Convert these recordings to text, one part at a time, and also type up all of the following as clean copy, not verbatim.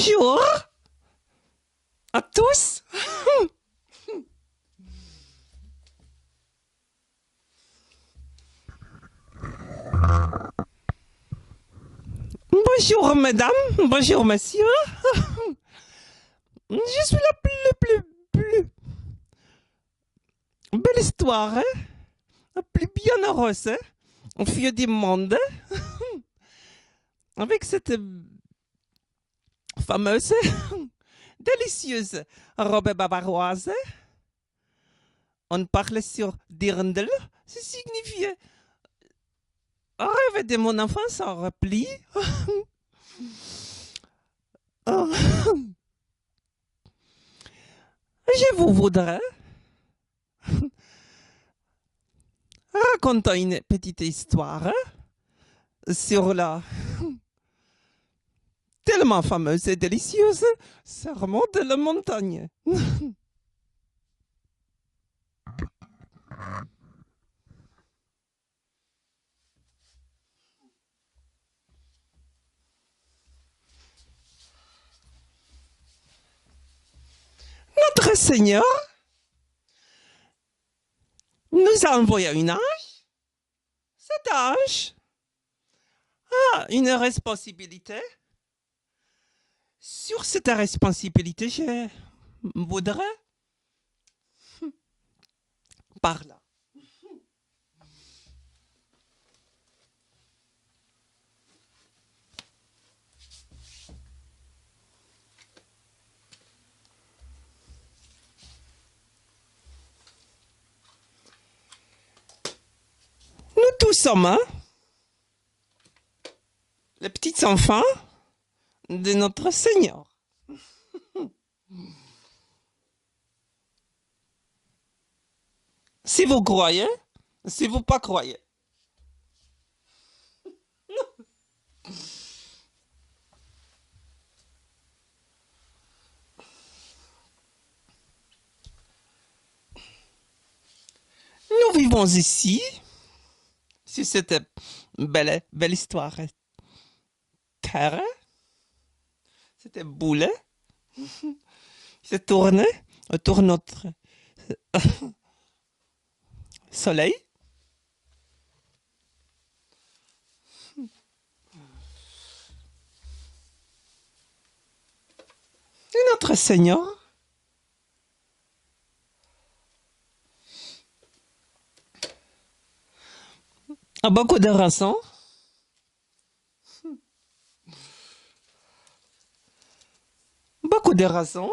Bonjour à tous. Bonjour mesdames, bonjour messieurs. Je suis la plus belle histoire, hein? La plus bienheureuse, hein? Au fil du monde, hein? Avec cette fameuse, délicieuse robe bavaroise. On parle sur Dirndl, ça signifiait rêve de mon enfance en repli. Je vous voudrais raconter une petite histoire sur la tellement fameuse et délicieuse serment de la montagne. Notre Seigneur nous a envoyé un âge. Cet âge a une responsabilité. Sur cette responsabilité, je voudrais parler. Nous tous sommes hein, les petits enfants de notre Seigneur. Si vous croyez, si vous pas croyez. Nous vivons ici, sur cette belle histoire terre, cette boule se tourne autour de notre soleil. Et notre Seigneur a beaucoup de raisons. Beaucoup de raisons.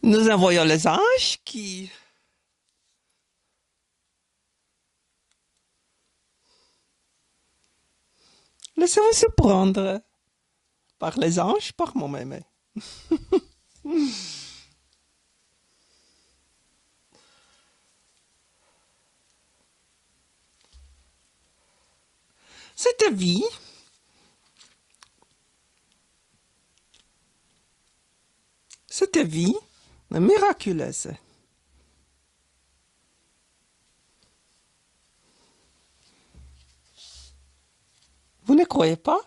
Nous envoyons les anges qui laissez-vous surprendre par les anges, par moi-même. Cette vie est miraculeuse. Vous ne croyez pas?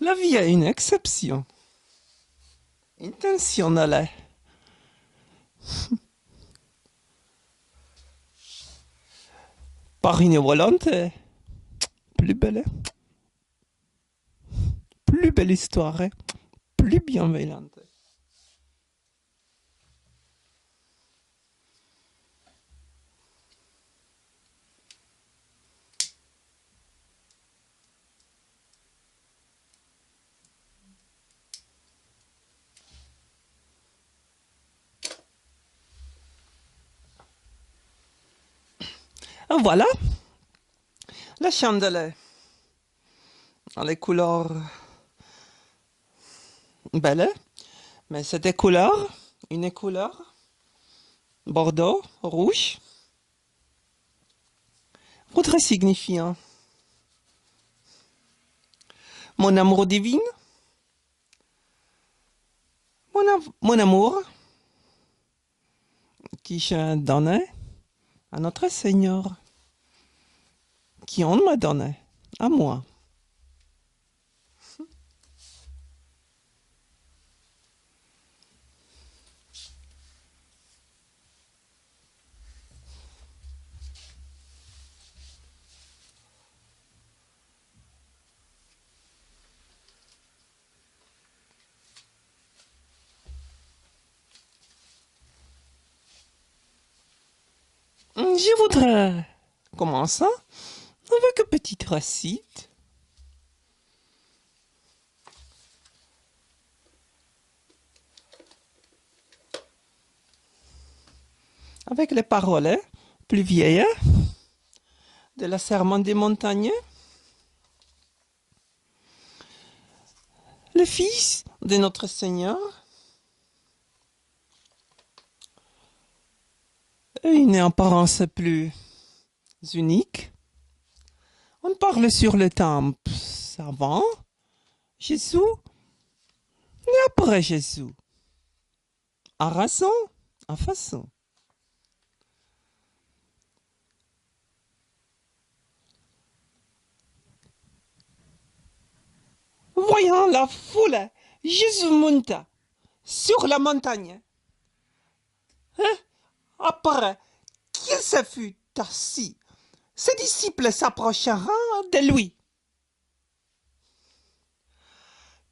La vie est une exception. Intentionnelle. Par une volonté plus belle. Plus belle histoire. Plus bienveillante. Voilà. La chandelle. Dans les couleurs belles. Mais c'est des couleurs. Une couleur. Bordeaux, rouge. Autre signifiant. Mon amour divin. Mon amour qui je donnais à notre Seigneur, qui on m'a donné à moi. Je voudrais commencer avec une petite recette. Avec les paroles plus vieilles de la Sermon des montagnes. Le Fils de notre Seigneur a une apparence plus unique. On parle sur le temps avant Jésus et après Jésus. À raison, à façon. Voyant la foule, Jésus monta sur la montagne. Après qu'il se fut assis, ses disciples s'approchèrent de lui.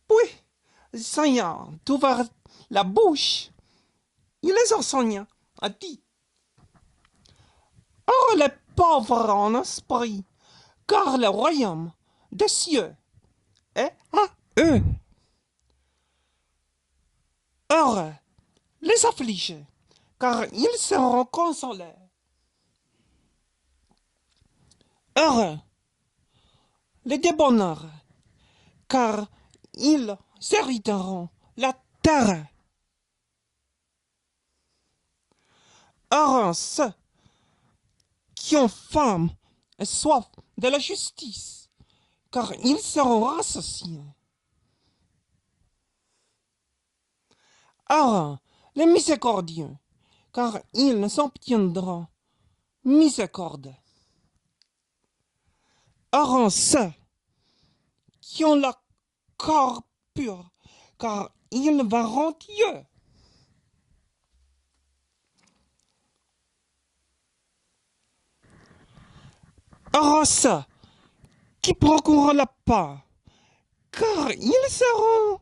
Puis, Seigneur d'ouvrir la bouche, il les enseigna, a dit: Heureux les pauvres en esprit, car le royaume des cieux est à eux. Heureux les affligés, car ils seront consolés. Heureux les débonneurs, car ils hériteront la terre. Heureux ceux qui ont faim et soif de la justice, car ils seront rassasiés. Heureux les miséricordieux, car ils obtiendront miséricorde. Heureux ceux qui ont le corps pur, car ils verront Dieu. Heureux ceux qui procurent la paix, car ils seront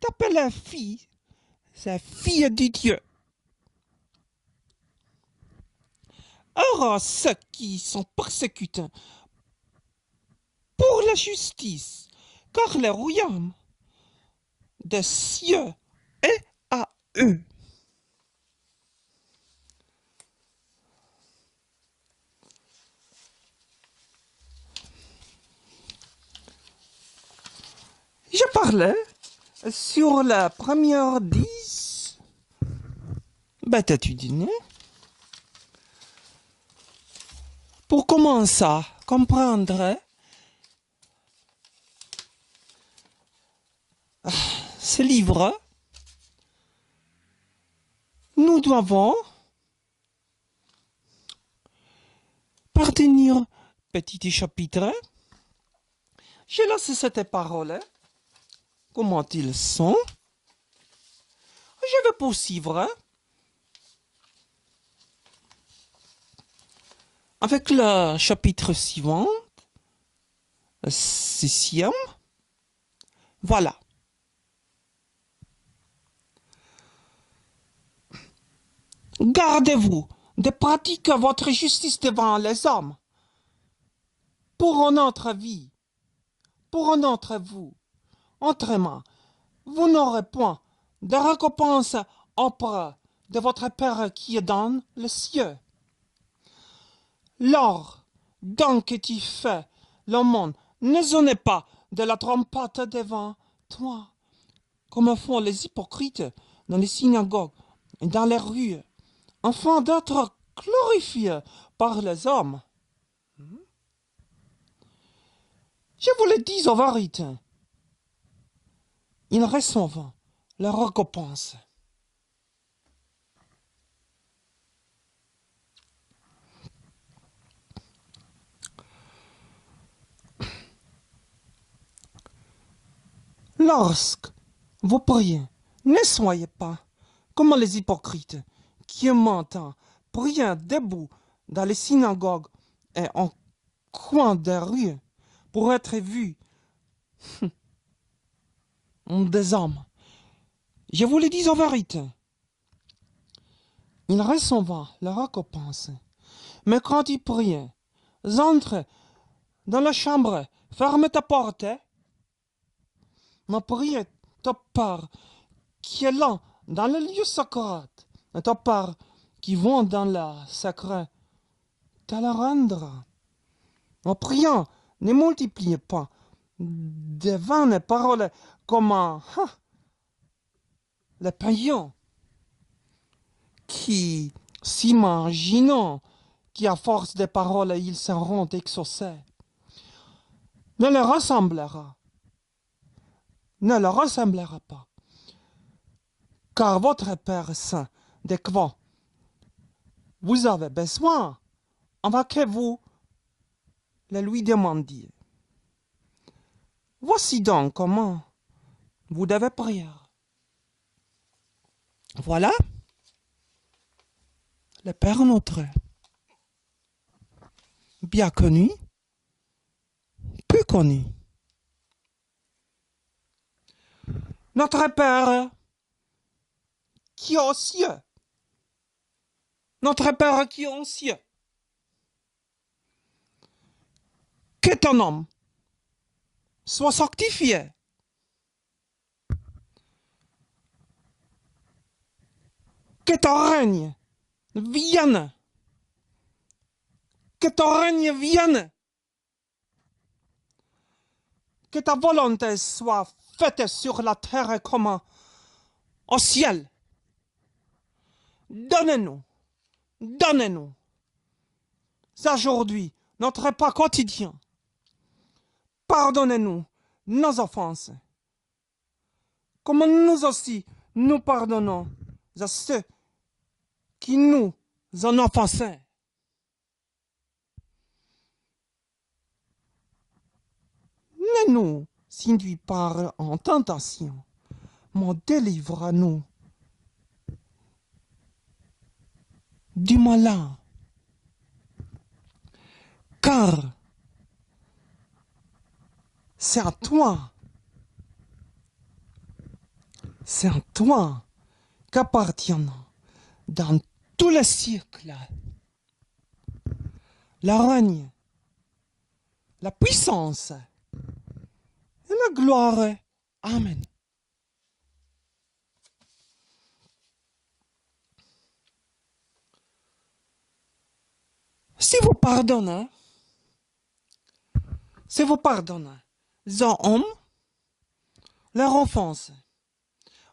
appelés filles, ces filles de Dieu. Heureux ceux qui sont persécutés pour la justice, car le royaume des cieux est à eux. Je parlais sur la première 10 béatitudes pour commencer à comprendre ce livre. Nous devons partenir petit chapitre. Je laisse cette parole. Comment ils sont? Je vais poursuivre avec le chapitre suivant, le 6e. Voilà. Gardez-vous de pratiquer votre justice devant les hommes, pour une autre vie, pour un autre vous. Autrement, vous n'aurez point de récompense auprès de votre Père qui est dans le ciel. Lors donc que tu fais le monde, ne sonnez pas de la trompette devant toi, comme font les hypocrites dans les synagogues et dans les rues, afin d'être glorifiés par les hommes. Je vous le dis en vérité, ils reçoivent leur récompense. Lorsque vous priez, ne soyez pas comme les hypocrites qui mentent, priant debout dans les synagogues et en coin des rues pour être vus des hommes. Je vous le dis en vérité, ils reçoivent leur récompense. Mais quand ils prient, entre dans la chambre, ferme ta porte, ma prière, ta part qui est là, dans le lieu sacré, et ta part qui vont dans la sacrée, te la rendra. En priant, ne multipliez pas des vaines paroles comme les païens qui, s'imaginant qu'à force de paroles ils seront exaucés, ne leur ressemblera, ne leur ressemblera pas. Car votre Père Saint, de quoi vous avez besoin, avant que vous le lui demandiez. Voici donc comment vous devez prier. Voilà le Père notre, bien connu, peu connu. Notre Père qui est aux cieux. Notre Père qui est aux cieux. Que ton nom soit sanctifié. Que ton règne vienne. Que ton règne vienne. Que ta volonté soit faite sur la terre comme au ciel. Donnez-nous, donnez-nous, aujourd'hui, notre repas quotidien. Pardonnez-nous nos offenses, comme nous aussi nous pardonnons à ceux qui nous ont offensés. Ne nous induis pas en tentation, mais délivre-nous du malin. Car c'est à toi qu'appartiennent dans tous les siècles la règne, la puissance et la gloire. Amen. Si vous pardonnez aux hommes leur offense,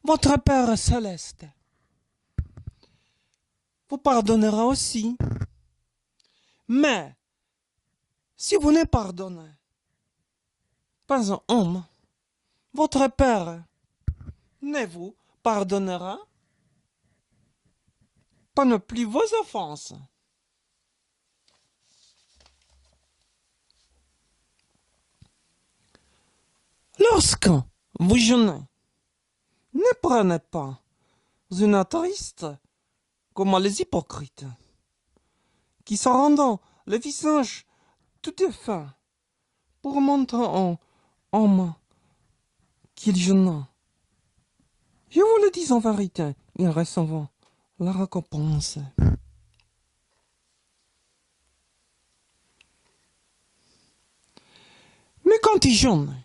votre Père céleste vous pardonnera aussi. Mais si vous ne pardonnez pas un homme, votre Père ne vous pardonnera pas non plus vos offenses. Lorsque vous jeûnez, ne prenez pas une triste comme les hypocrites, qui se rendant le visage tout défunt pour montrer aux hommes qu'ils jeûnent. Je vous le dis en vérité, ils recevront la récompense. Mais quand ils jeûnent,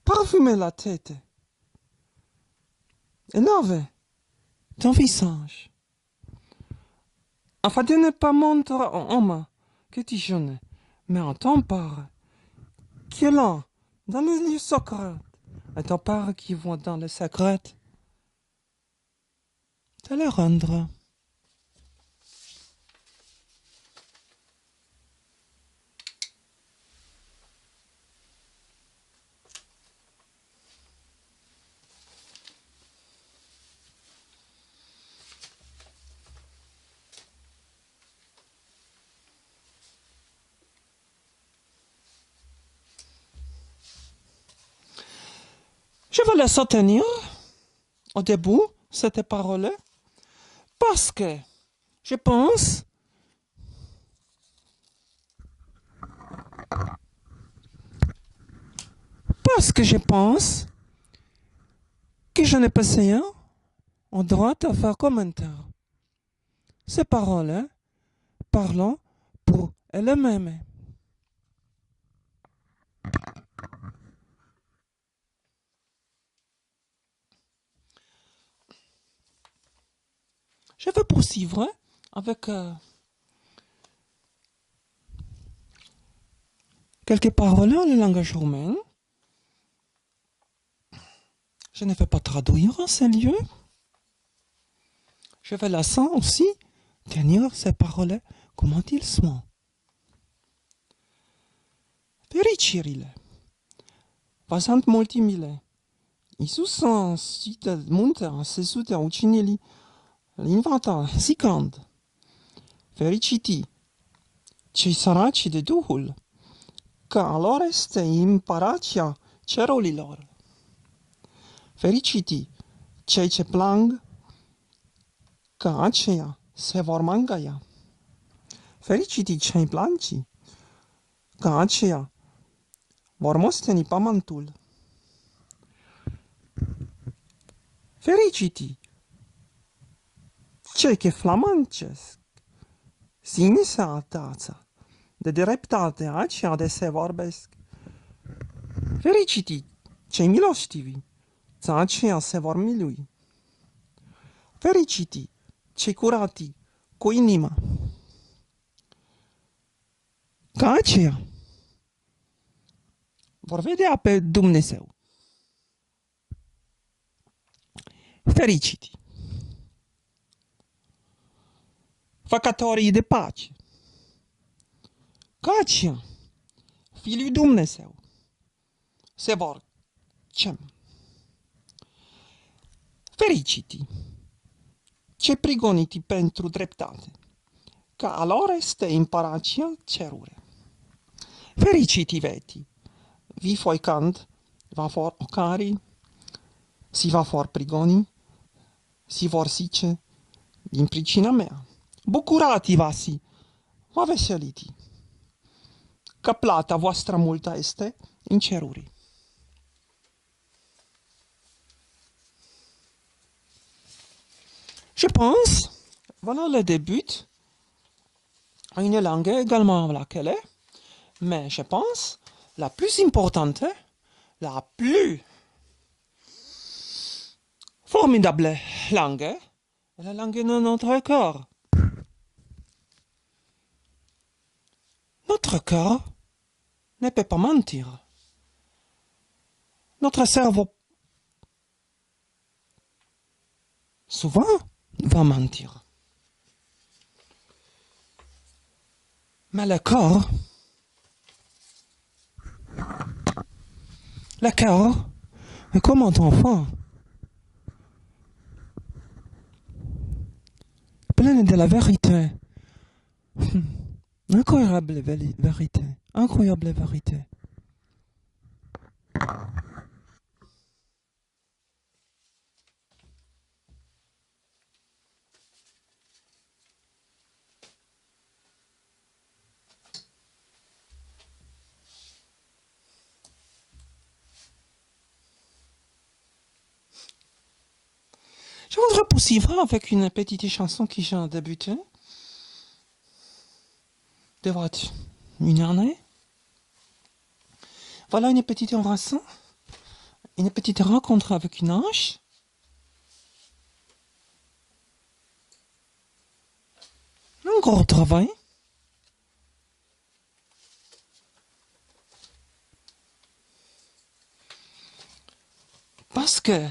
parfumez la tête et lavez ton visage, afin de ne pas montrer aux hommes que tu jeûnes, mais en ton Père qui est là, dans les lieux secrets, et ton Père qui voit dans les secrets, te le rendre. Je vais laisser tenir au début cette parole parce que je pense que je n'ai pas rien en droit de faire commentaire. Ces paroles parlent pour elles-mêmes. Je vais poursuivre avec quelques paroles en langage roumain. Je ne vais pas traduire ces lieux. Je vais laisser aussi tenir ces paroles comment ils sont. Fericirile. Pasant multimile. Iisus în sită munte, sesute ucinii l'invanta sicand. Fericiti. Cei săraci de Duhul, că a lor este împărația cerurilor. Fericiti cei ce plang, că aceia se vor mângâia. Fericiti cei blanci, că aceia vor moșteni pământul. Fericiti cei ce flamancesc, sinisa tața, de dreptate aceea de se vorbesc. Fericiti cei milostivi, că aceia se vor milui. Fericiti cei curati cu inima, că aceia vor vedea pe Dumnezeu. Fericiti făcătorii de pace, că aceia Fiii lui Dumnezeu se vor chem. Fericiti cei prigoniti pentru dreptate, că a lor este împărația cerure. Fericiti veti, vi foicand, va for ocari, si va for prigoni, si vor zice, din pricina mea. Bucurati vasi, va veseliti, că plata voastră multă este în ceruri. Je pense, voilà le début à une langue également laquelle, mais je pense, la plus importante, la plus formidable langue est la langue de notre corps. Notre corps ne peut pas mentir. Notre cerveau, souvent, va mentir. Mais le corps est comme un enfant, plein de la vérité. Incroyable vérité. Incroyable vérité. Je voudrais poursuivre avec une petite chanson qui j'ai débuté. Devrait être une année. Voilà une petite embrassade, une petite rencontre avec une ange. Un gros travail. Parce que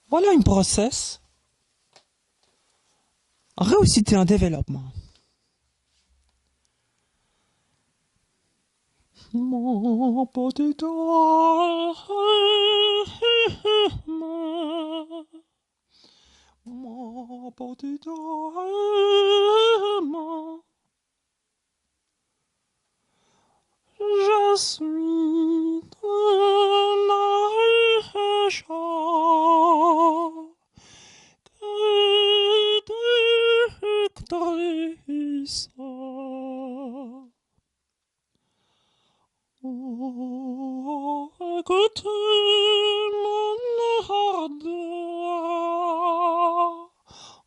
voilà un process réussite en développement. Mon petit mon petit je suis ton trahissant. Oh, écoute mon ardeur.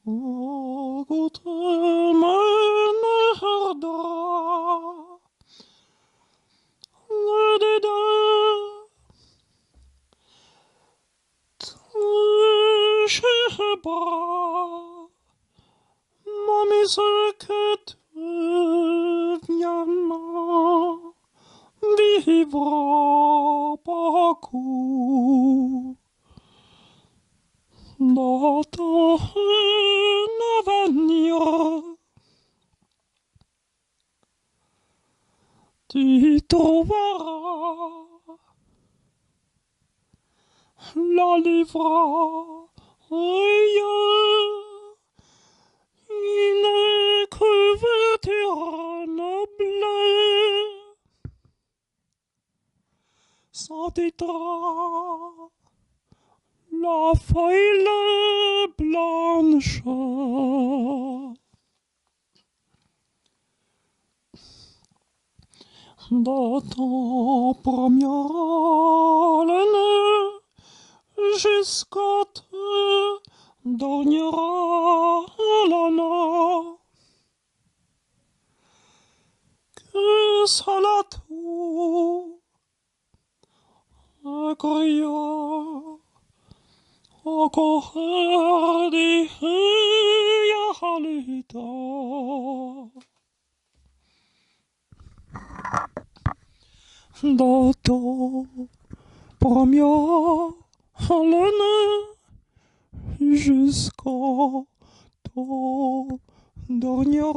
Oh, écoute mon ardeur. Le dédain touche le bras. Mamie, ce que tu viens vivre beaucoup dans ton avenir. Tu trouveras la livre une couverture noble sans titre, la feuille blanche. Dans ton premier année, jusqu'à te dernière l'année, que cela tout accueillant encore des réalités. Dans ton premier année, jusqu'au ton dernière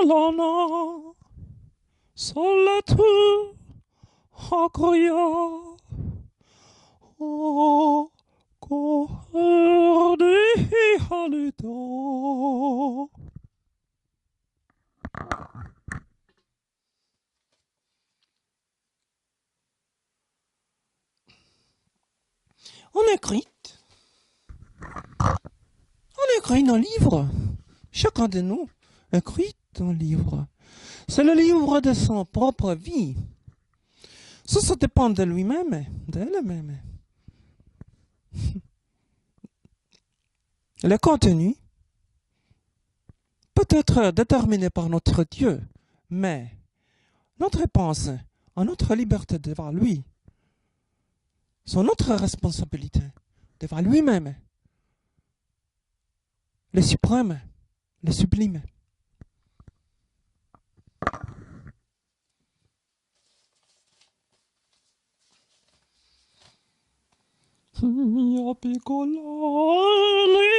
l'année, seul tu accueillant encore des réalités. On écrit un livre. Chacun de nous écrit un livre. C'est le livre de son propre vie. Ça dépend de lui-même, d'elle-même. Le contenu peut être déterminé par notre Dieu, mais notre réponse à notre liberté devant lui, c'est notre responsabilité devant lui-même, le suprême, le sublime. Mia piccola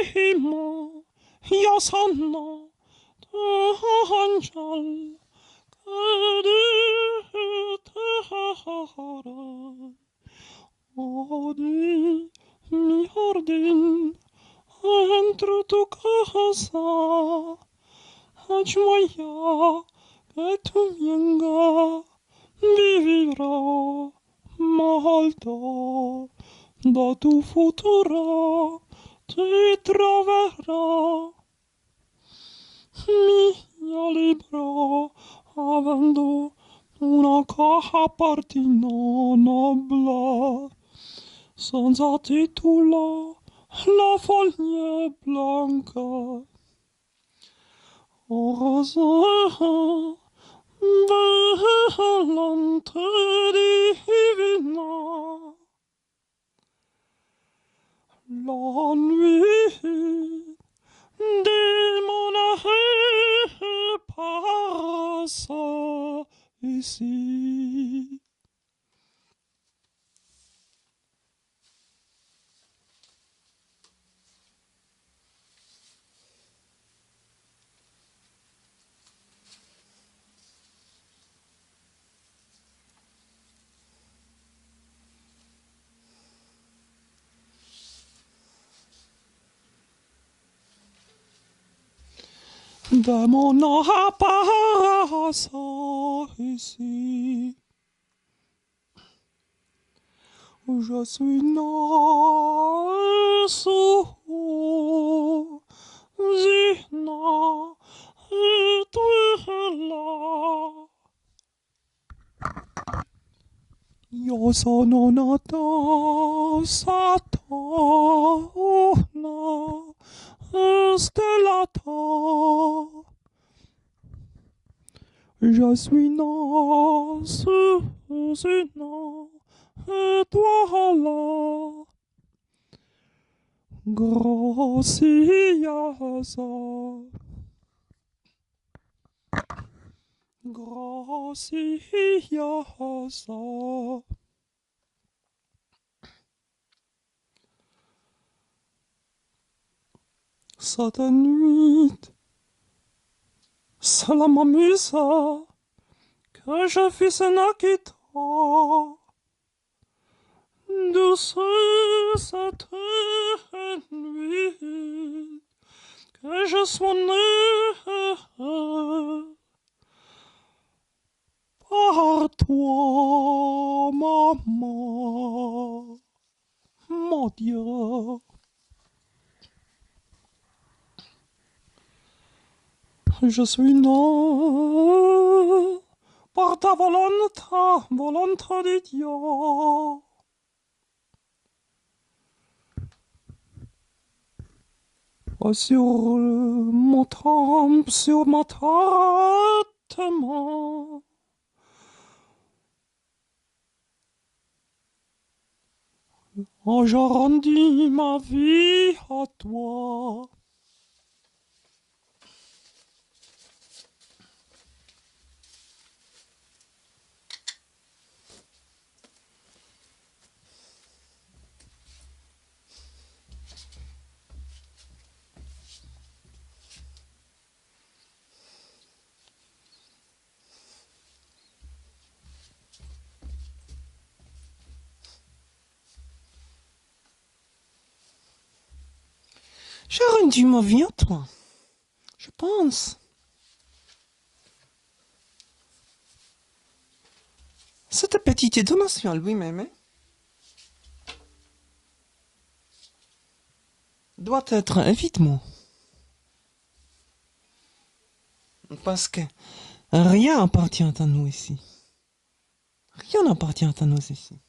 anima, io sono tuo angel, che te odi mi ordin entro tu casa, aggiuia che tu venga, vivrò molto. Da tu futuro ti troverò, mio libro avendo una copertina nobile, senza titolo, la foglia blanca, rosa, bellante divina. La nuit démonée passe ici. De mon apparence ici, je suis né sous une sono nato Satana stellato. Je suis né sous une étoile graciosa. Graciosa. Cette nuit, cela m'amuse que je fisse un acquittant de cette nuit, que je sois né par toi, maman, mon Dieu. Je suis né par ta volonté, volonté de Dieu. Sur mon temple, sur ma tête, oh, je rendis ma vie à toi. J'ai rendu ma vie à toi, je pense. Cette petite donation à lui-même doit être évidemment. Parce que rien n'appartient à nous ici. Rien n'appartient à nous ici.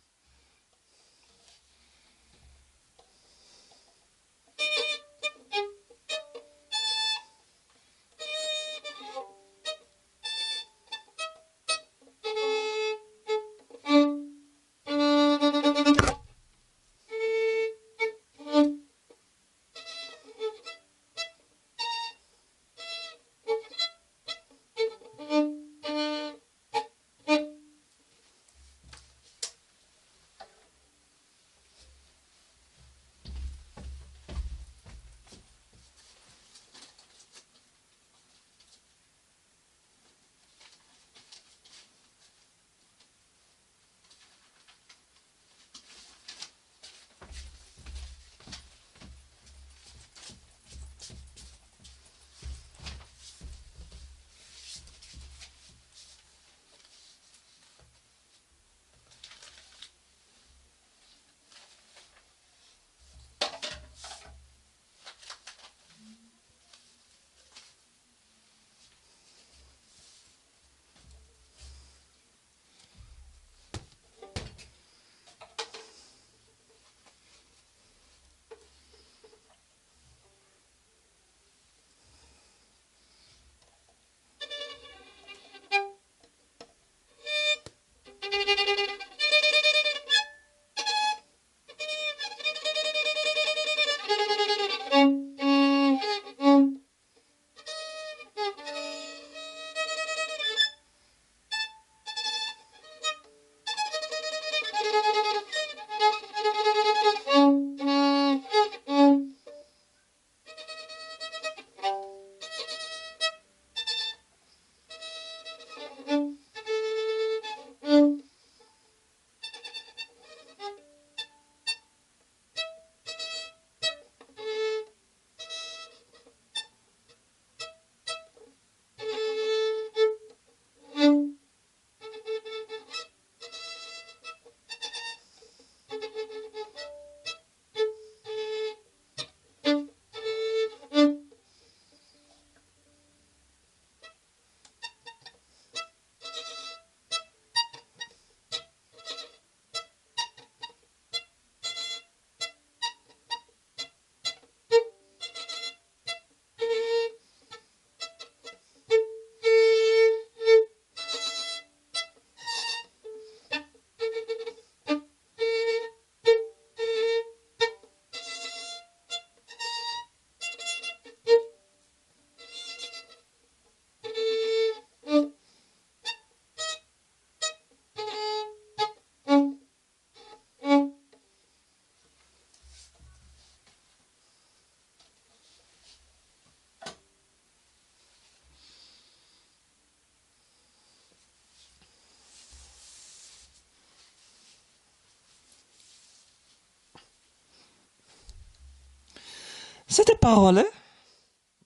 Cette parole,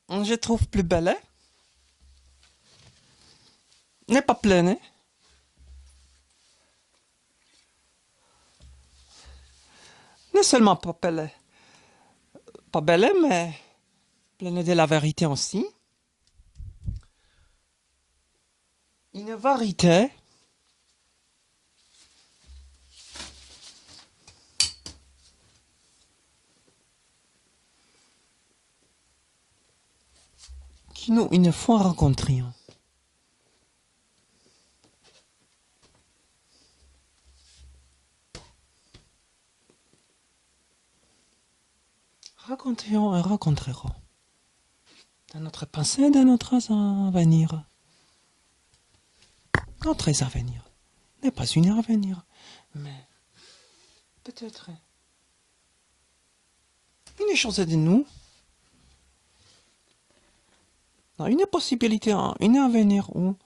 je trouve plus belle, n'est pas pleine. Non seulement pas belle, mais pleine de la vérité aussi. Une vérité qui nous une fois rencontrions. Rencontrions et rencontrerons. Dans notre passé, dans notre avenir. Notre avenir n'est pas une avenir, mais peut-être une chose de nous. Une possibilité, une avenir ou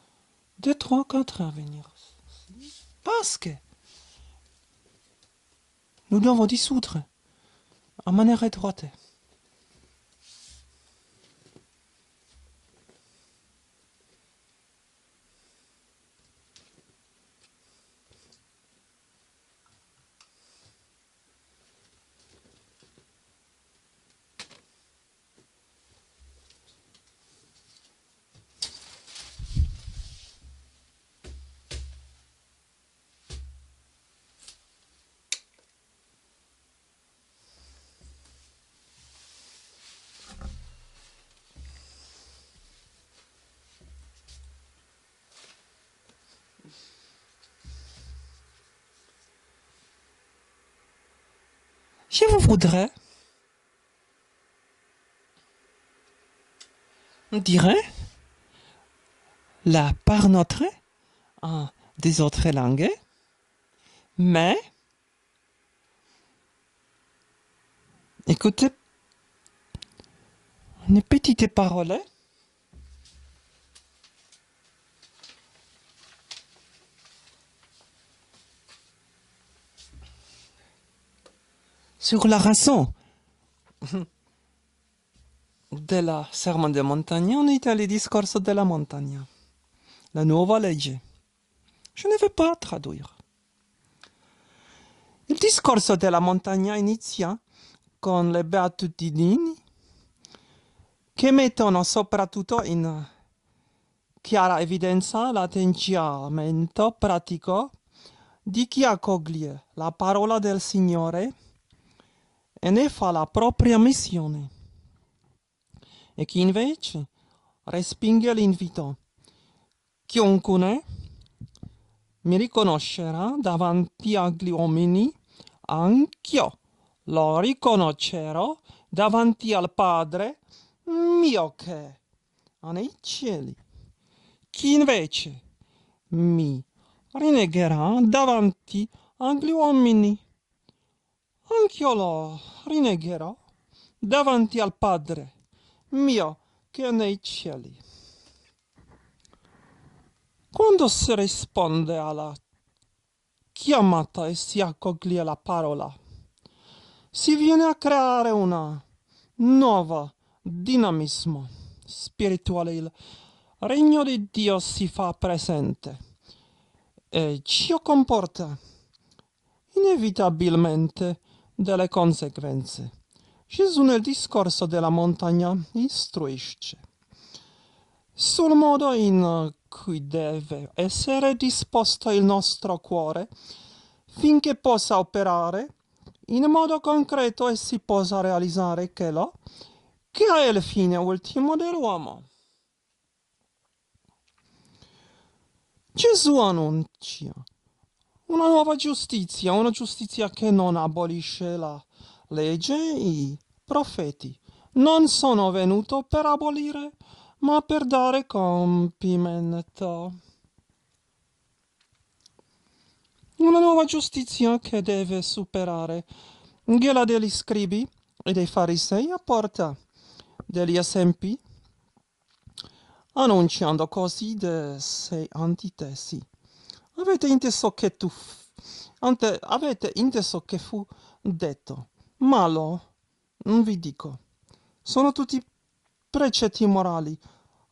deux, trois, quatre avenirs. Parce que nous devons dissoudre à manière étroite. Je vous voudrais dire la par notre en des autres langues, mais écoutez une petite parole sur la raison della sermon de montagna in Italia, discorso della montagna, la nuova legge. Je ne vais pas traduire. Il discorso della montagna inizia con le beatitudini che mettono soprattutto in chiara evidenza l'atteggiamento pratico di chi accoglie la parola del Signore e ne fa la propria missione, e chi invece respinge l'invito. Chiunque mi riconoscerà davanti agli uomini, anch'io lo riconoscerò davanti al Padre mio che è nei cieli. Chi invece mi rinnegherà davanti agli uomini, anch'io lo rinnegherò davanti al Padre mio che è nei cieli. Quando si risponde alla chiamata e si accoglie la parola, si viene a creare una nuova dinamismo spirituale. Il regno di Dio si fa presente e ciò comporta inevitabilmente delle conseguenze. Gesù nel discorso della montagna istruisce sul modo in cui deve essere disposto il nostro cuore finché possa operare in modo concreto e si possa realizzare quello che è il fine ultimo dell'uomo. Gesù annuncia una nuova giustizia, una giustizia che non abolisce la legge. I profeti non sono venuti per abolire, ma per dare compimento. Una nuova giustizia che deve superare quella degli scribi e dei farisei a porta degli esempi, annunciando così de sei antitesi. Avete inteso che avete inteso che fu detto, ma lo non vi dico. Sono tutti precetti morali,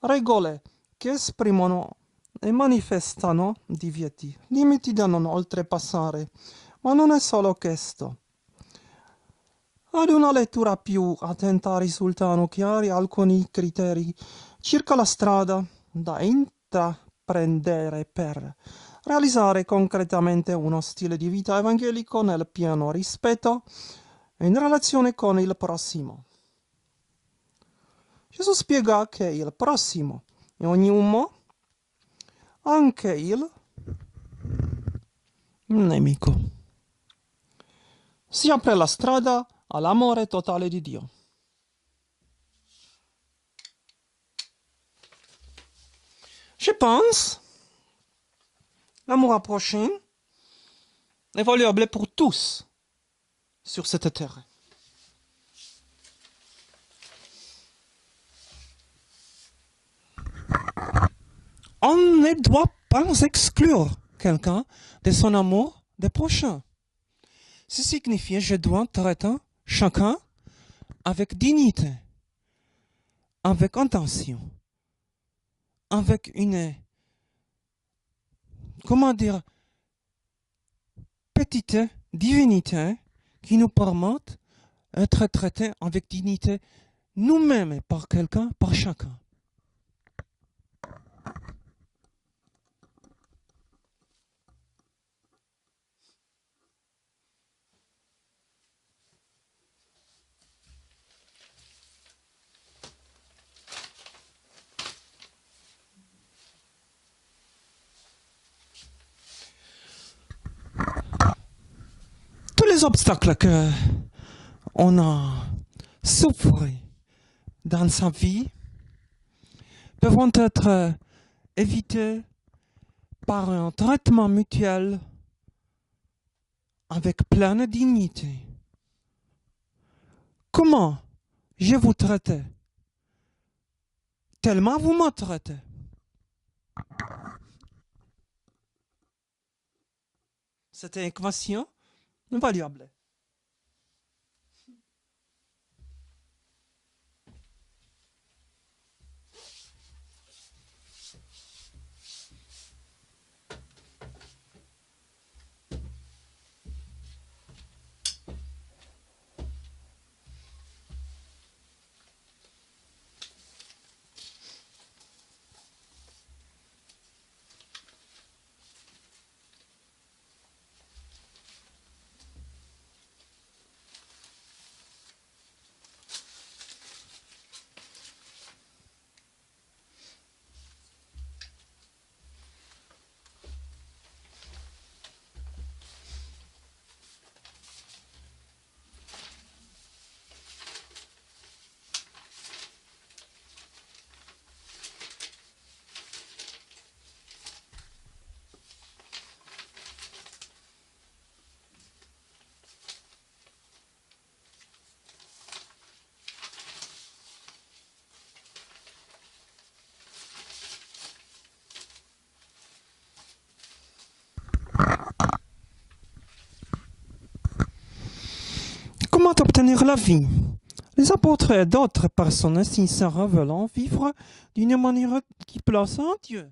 regole che esprimono e manifestano divieti, limiti da non oltrepassare, ma non è solo questo. Ad una lettura più attenta risultano chiari alcuni criteri circa la strada da intraprendere per realizzare concretamente uno stile di vita evangelico nel pieno rispetto e in relazione con il prossimo. Gesù spiega che il prossimo è ognuno, anche il nemico. Si apre la strada all'amore totale di Dio. Je pense, l'amour prochain est valable pour tous sur cette terre. On ne doit pas exclure quelqu'un de son amour des prochains. Ce signifie que je dois traiter chacun avec dignité, avec intention, avec une, petite divinité qui nous permet d'être traités avec dignité nous-mêmes par quelqu'un, par chacun. Tous les obstacles que on a souffert dans sa vie peuvent être évités par un traitement mutuel avec pleine dignité. Comment je vous traite? Tellement vous me traitez. C'était une équation invaluable. Comment obtenir la vie? Les apôtres et d'autres personnes sincères veulent vivre d'une manière qui place en Dieu.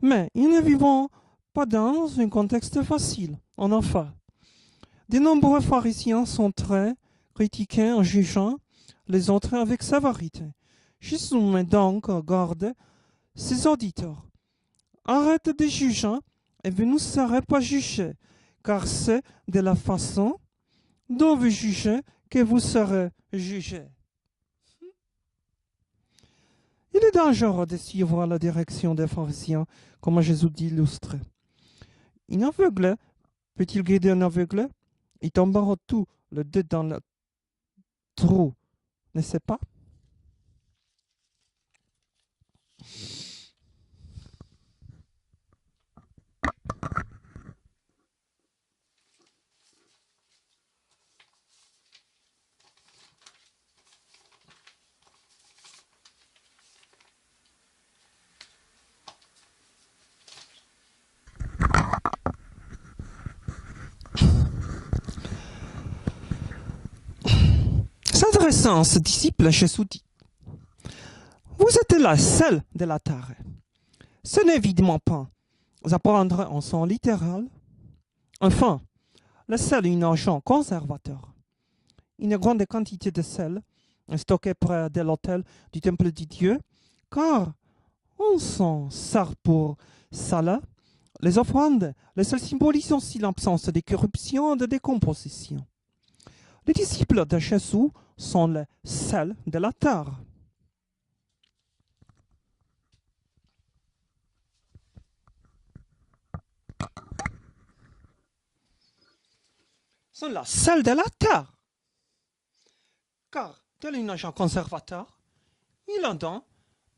Mais ils ne vivent pas dans un contexte facile. En effet, de nombreux pharisiens sont très critiqués en jugeant les autres avec sévérité. Jésus met donc en garde ses auditeurs. Arrête de juger et vous ne serez pas jugés, car c'est de la façon dont vous jugez que vous serez jugés. Il est dangereux de suivre la direction des pharisiens, comme Jésus l'illustre. Un aveugle peut-il guider un aveugle? Ils tomberont tous les deux dans le trou, n'est-ce pas? Adressant ce disciple, Jésus dit, vous êtes la sel de la terre. Ce n'est évidemment pas à prendre en sens littéral. Enfin, le sel est un agent conservateur. Une grande quantité de sel est stockée près de l'autel du temple de Dieu, car on s'en sert pour saler les offrandes. Le sel symbolise aussi l'absence de corruption et de décomposition. Les disciples de Jésus sont le sel de la terre. Sont le sel de la terre. Car, tel un agent conservateur, il entend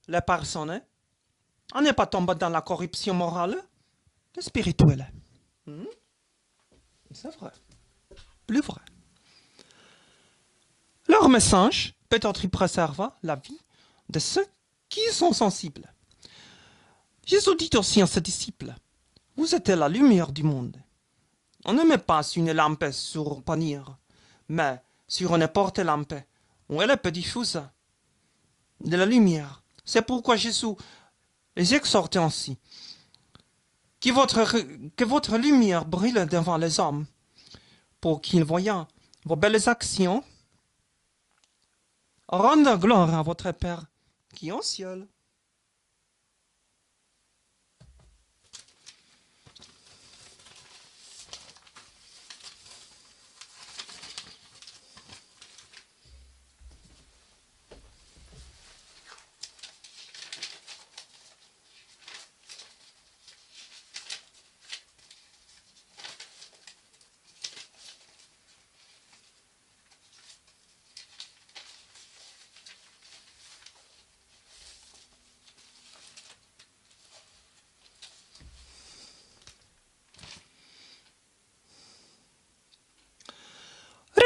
les personnes à ne pas tomber dans la corruption morale et spirituelle. C'est vrai. Plus vrai. Leur message peut-être préserve la vie de ceux qui sont sensibles. Jésus dit aussi à ses disciples, vous êtes la lumière du monde. On ne met pas une lampe sur un panier, mais sur une porte-lampe, où elle peut diffuser de la lumière. C'est pourquoi Jésus les exhorte ainsi. Que votre lumière brille devant les hommes, pour qu'ils voyant vos belles actions, rendent gloire à votre Père qui est au ciel.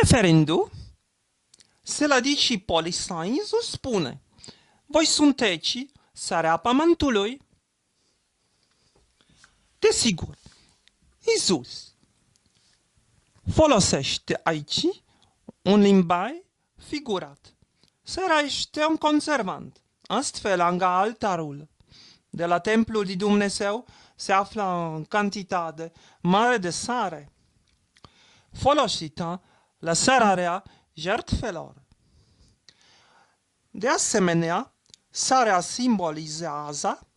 Referendul se la discipoli săi Iisus spune, voi sunteți sarea pământului. Desigur, Iisus folosește aici un limbaj figurat. Sarea este un conservant. Astfel, lângă altarul de la templul lui Dumnezeu se află o cantitate mare de sare, folosită la sărarea jertfelor. De asemenea, sarea simbolizează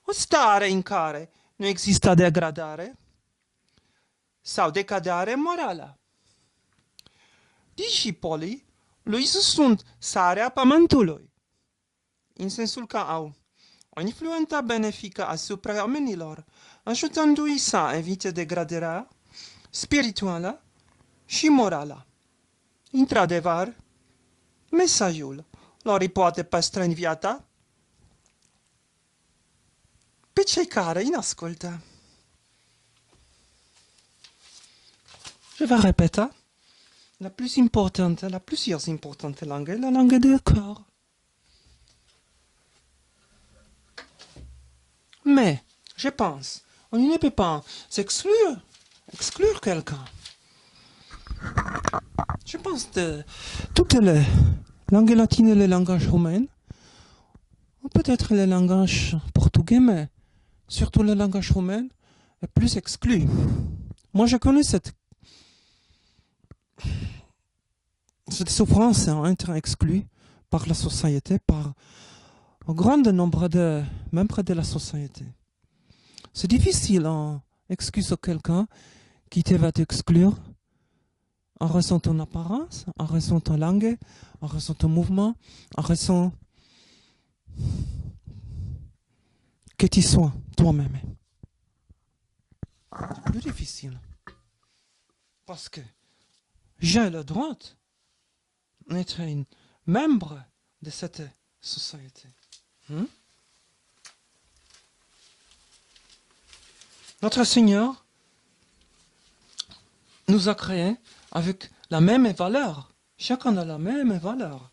o stare în care nu există degradare sau decadare morală. Discipolii lui Iisus sunt sarea pământului, în sensul că au o influență benefică asupra oamenilor, ajutându-i să evite degradarea spirituală și morală. Într-adevăr, mesajul lor îi poate păstra în viața pe cei care îi ascultă. Je vais répéter, la plus importante, la plusieurs importantes langues, la langue du corps. Mais, je pense, on ne peut pas exclure quelqu'un. Je pense que toutes les langues latines et les langages roumains, ou peut-être le langage portugais, mais surtout le langage roumain, est plus exclu. Moi, je connais cette souffrance à être exclue par la société, par un grand nombre de membres de la société. C'est difficile en excuser quelqu'un qui te va t'exclure en raison de ton apparence, en raison de ton langue, en raison de ton mouvement, en raison que tu sois toi-même. C'est plus difficile. Parce que j'ai le droit d'être un membre de cette société. Notre Seigneur nous a créés avec la même valeur. Chacun a la même valeur.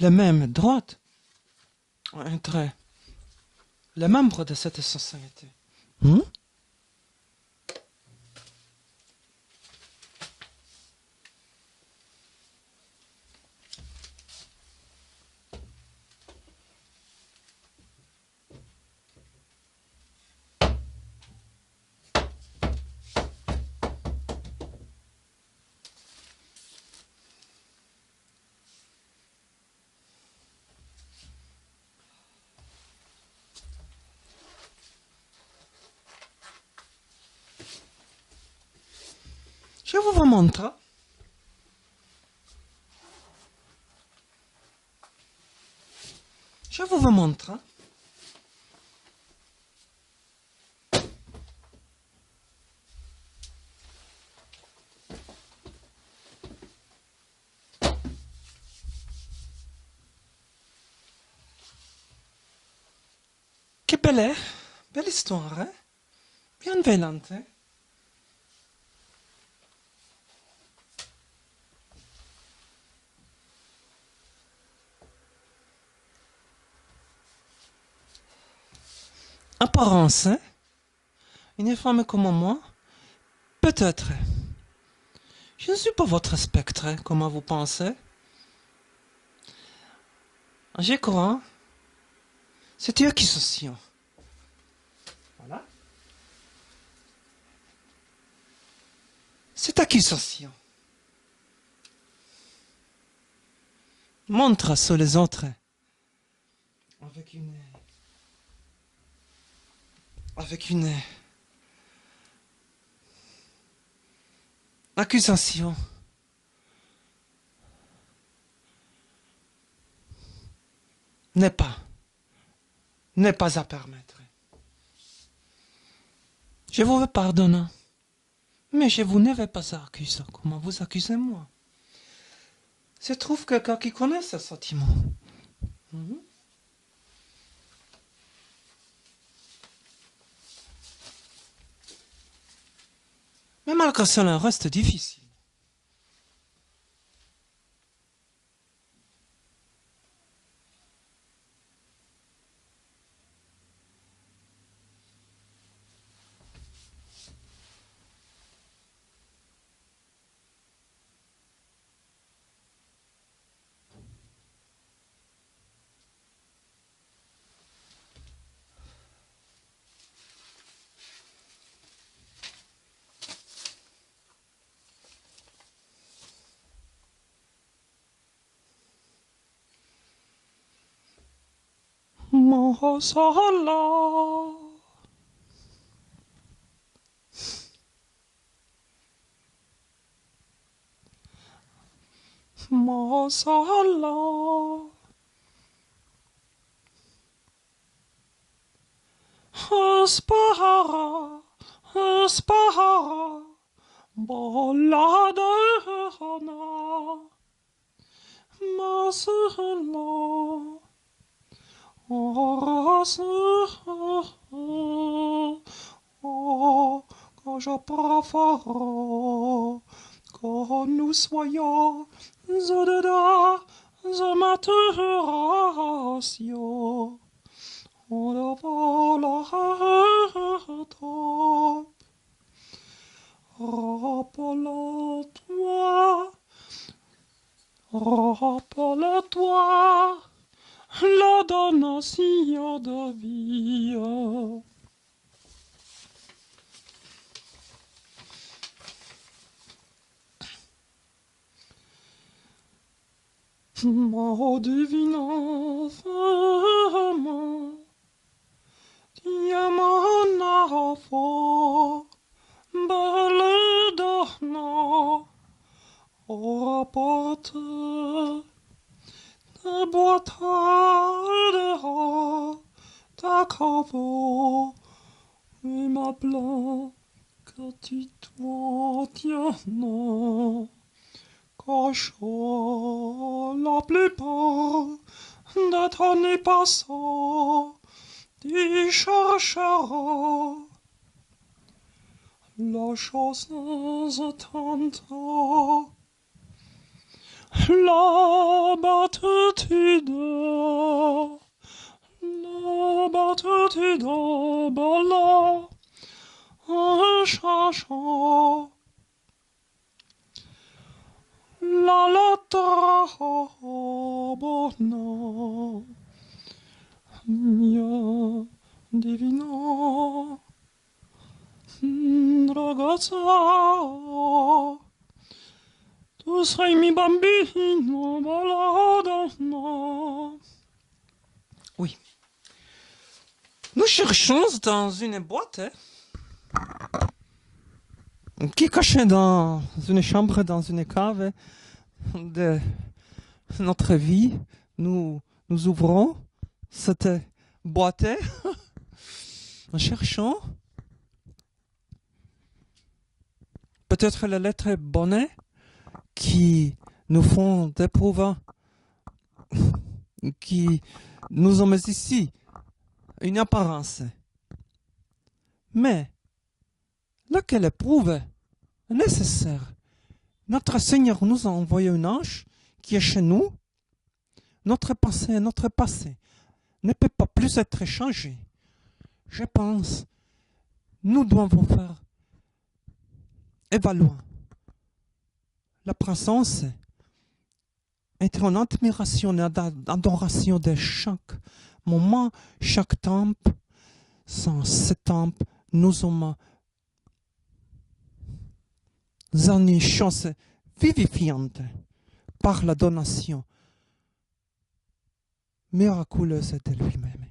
Le même droit entre les membres de cette société. Je vous montre. Je vous montre. Que belle histoire, hein? Bienveillante. Apparence, hein? Une femme comme moi? Peut-être. Je ne suis pas votre spectre, hein, comme vous pensez. Je crois. C'est une accusation. Voilà. Cette accusation montre sur les autres avec une accusation n'est pas à permettre. Je vous pardonne, mais je vous ne vais pas accuser comme vous accusez moi. Je trouve quelqu'un qui connaît ce sentiment. Mais malgré cela, reste difficile. Masala. Masala. Aspara. Aspara. Bolada. Masala. Quand je préfère que nous soyons au-delà de maturation. On ne va la rappelle-toi, rappelle-toi. La donation de vie. Mon divine femme, diamant à fort, belle donna, rapporte ta boîte de ta cave, et ma blanc, que tu t'en tiens, non. Cache la plupart de ton passant, tu chercheras la chose tantôt, la batitude, bala, en cherchant la lettre bonne, mia divina ragazza, tu sei mi bambino baladonna. Oui. Nous cherchons dans une boîte qui est caché dans une chambre, dans une cave de notre vie, nous ouvrons cette boîte en cherchant peut-être les lettres bonnes qui nous font éprouver, qui nous ont ici une apparence. Mais laquelle éprouve est nécessaire. Notre Seigneur nous a envoyé un ange qui est chez nous. Notre passé ne peut pas plus être changé. Je pense, nous devons faire évaluer la présence, être en admiration et adoration de chaque moment, chaque temps. Sans ce temps, nous sommes une chance vivifiante par la donation miraculeuse de lui-même.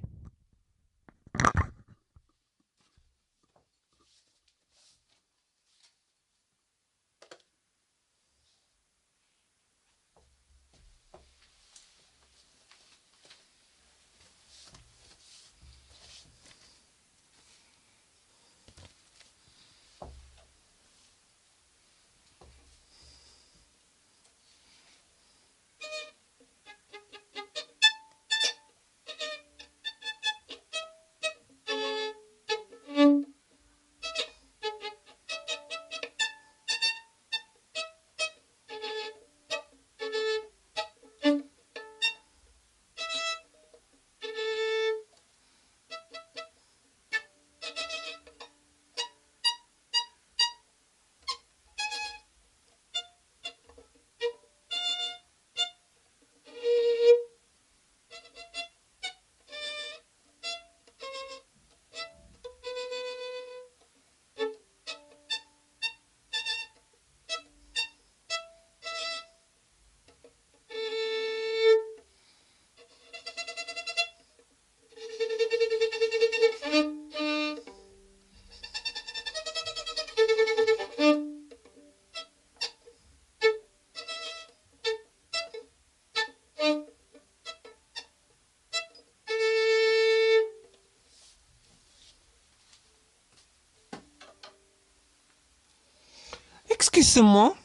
Excusez-moi,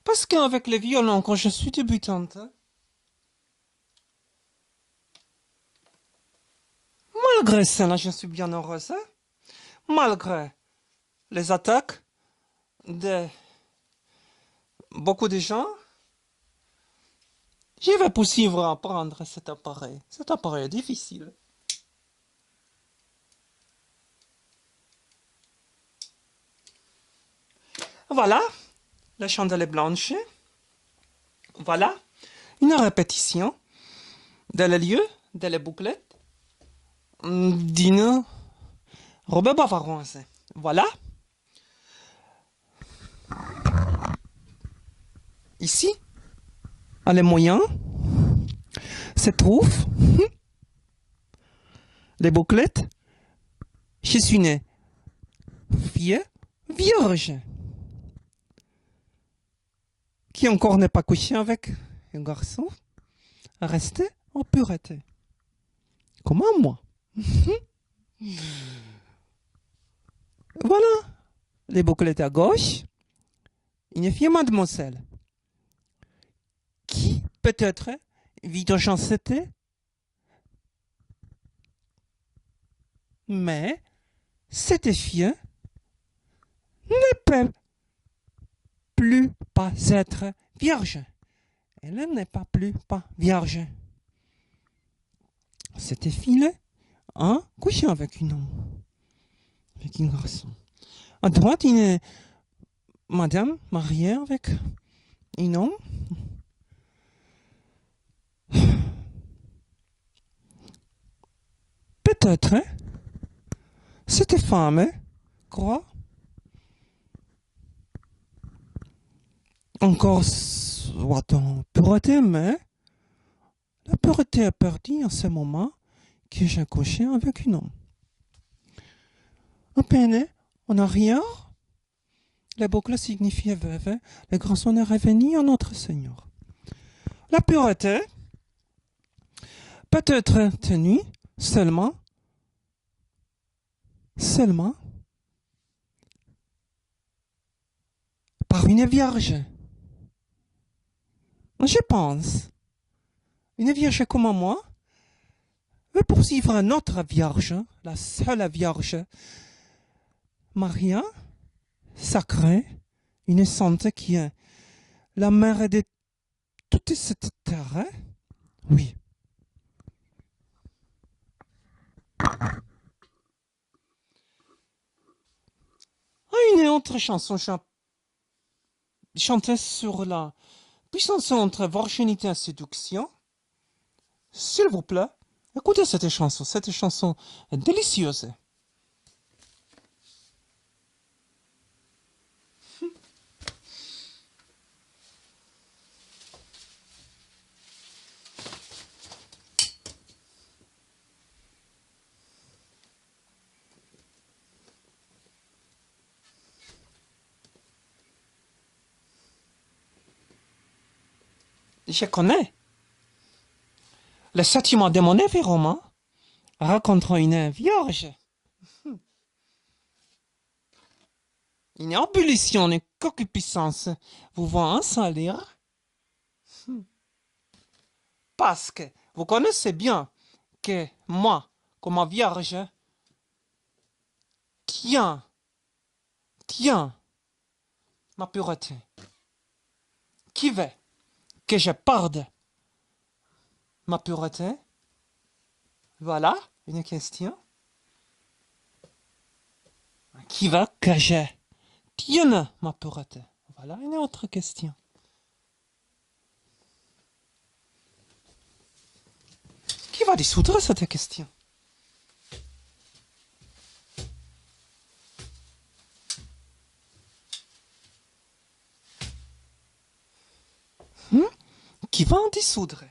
parce qu'avec les violons, quand je suis débutante, malgré cela, je suis bien heureuse, malgré les attaques de beaucoup de gens, je vais poursuivre à apprendre cet appareil. Cet appareil est difficile. Voilà, la chandelle est blanche. Voilà, une répétition de le lieu, de la bouclette, d'une robe bavaroise. Voilà. Ici, à les moyens, se trouvent les bouclettes. Je suis une fille vierge qui encore n'est pas couché avec un garçon, resté en pureté. Comment moi? Voilà, les bouclettes à gauche, une fille mademoiselle qui peut-être vit dans chancité, mais cette fille ne peut plus pas être vierge. Elle n'est pas plus pas vierge. Cette fille a couché avec un homme, avec un garçon. À droite, une madame mariée avec un homme. Peut-être cette femme croit encore soit en pureté, mais la pureté est perdue en ce moment que j'ai couché avec un homme. À peine en arrière, La boucle signifie veuve. Le grand sonneur est venu à notre Seigneur. La pureté peut être tenue seulement par une vierge. Je pense, une vierge comme moi veut poursuivre notre vierge, la seule vierge, Maria, sacrée, une sainte qui est la mère de toute cette terre. Oui. Une autre chanson chantée sur la puissance entre virginité et séduction. S'il vous plaît, écoutez cette chanson. Cette chanson est délicieuse. Je connais. Le châtiment démoniaque est romain racontant une vierge. Une ébullition, une concupiscence vous va salir. Parce que vous connaissez bien que moi, comme vierge, tiens ma pureté. Qui veut que je perde ma pureté? Voilà une question. Qui veut que je tienne ma pureté? Voilà une autre question. Qui va dissoudre cette question? Qui va en dissoudre?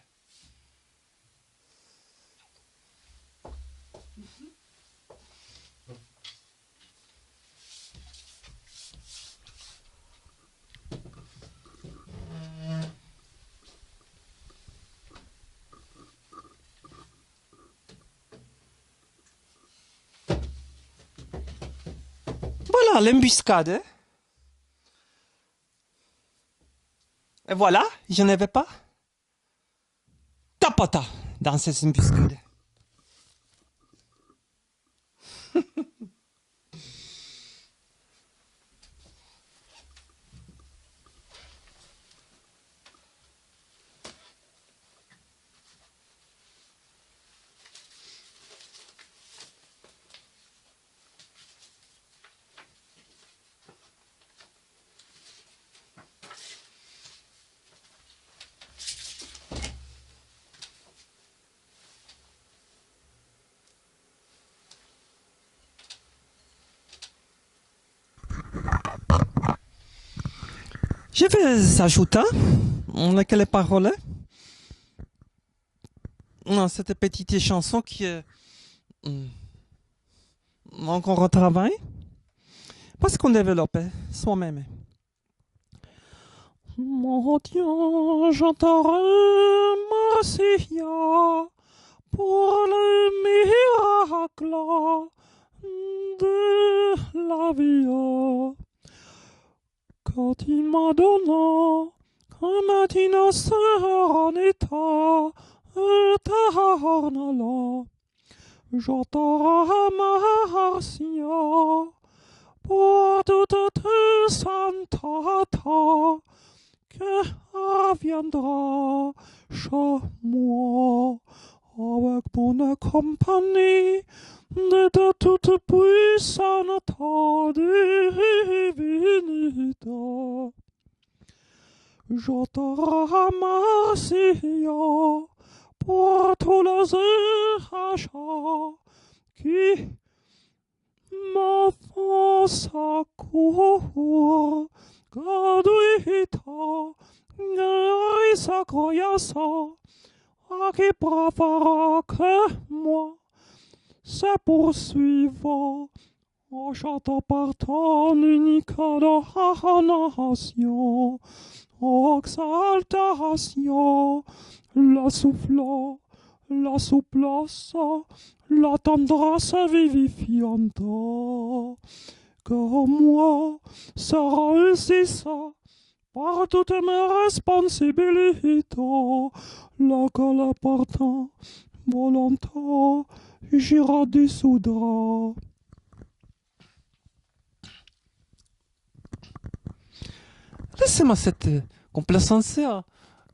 Voilà l'embuscade. Et voilà, je n'avais pas tapata dans ces embuscades. Je vais ajouter quelques paroles dans cette petite chanson qui est encore un travail parce qu'on développe soi-même. Mon Dieu, je te remercie pour le miracle de la vie. Quand tu m'as donné comme une sœur en état éternel, je te remercie pour toute tes saintetés que viendra chez moi avec mon compagnie de toute puissante divinité. Je te remercie pour tous les achats qui me font secours gratuita et sa croyance à qui préfère que moi se poursuivre Oh, je t'appartiens unique nation, oh, exaltation, la souffle, la souplesse, la tendresse vivifiante, que moi sera ainsi ça, par toutes mes responsabilités, laquelle appartient, volonté, j'irai dissoudre. Laissez-moi cette complaisance,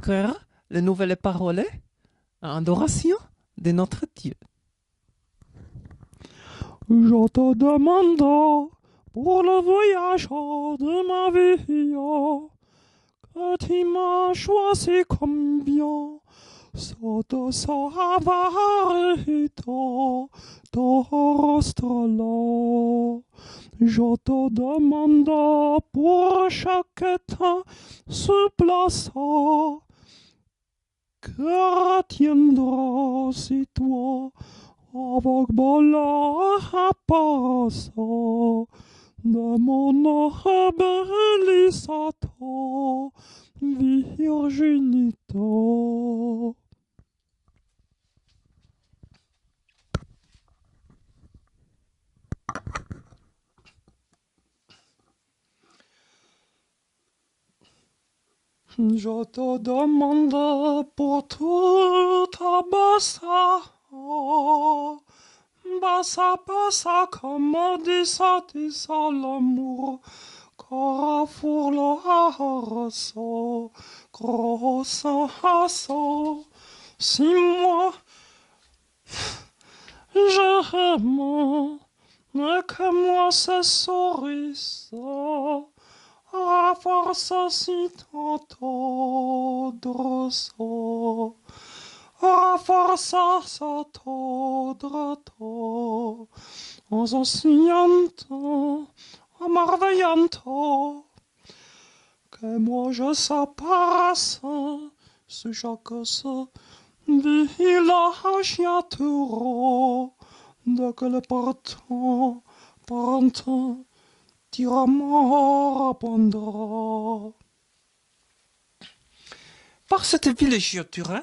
car les nouvelles paroles en adoration de notre Dieu. Je te demande pour le voyage de ma vie que tu m'as choisi comme bien. Sotto savarito là. Je te demande pour chaque temps ce place que retiendras si toi avec bonheur apparence de mon bellissato virginito. Je te demande pour toute bassa, bassa, bassa, comme dit ça l'amour, Carrefour le harceau, gros harceau. Si moi, j'aime, que moi ce souris, à force si tantôt drosso, à force sa todreto, en s'assientant, en merveillant, que moi je s'appasse, ce chaque se villagiaturo, de que le partant, parentin, tira mort répondra. Par cette villégiature,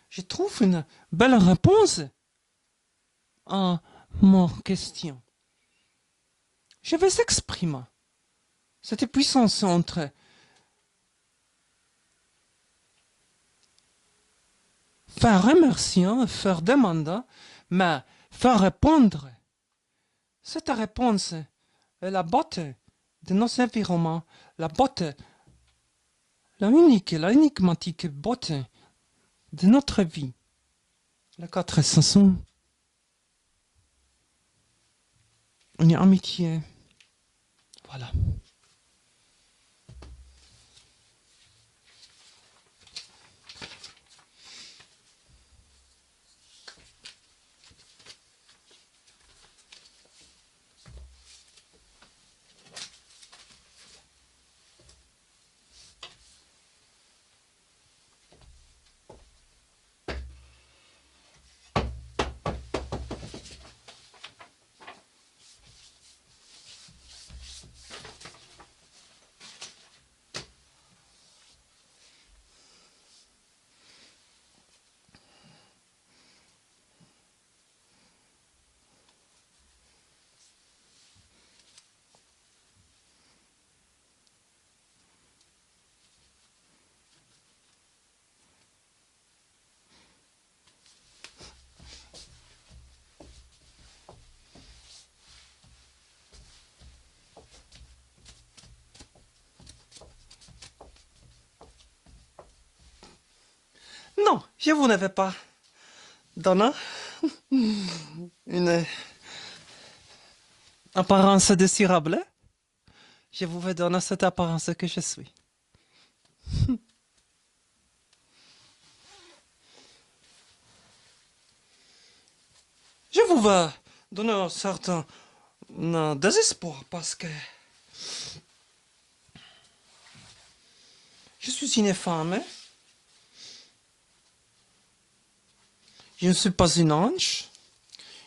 je trouve une belle réponse à mon question. Je vais exprimer cette puissance entre faire remercier, faire demander, mais faire répondre. Cette réponse est la botte de nos environnements, la botte, la énigmatique botte de notre vie. Les quatre saisons, une amitié, voilà. Non, je vous n'avais pas donné une apparence désirable. Je vous vais donner cette apparence que je suis. Je vous vais donner un certain désespoir parce que je suis une femme. Je ne suis pas une ange.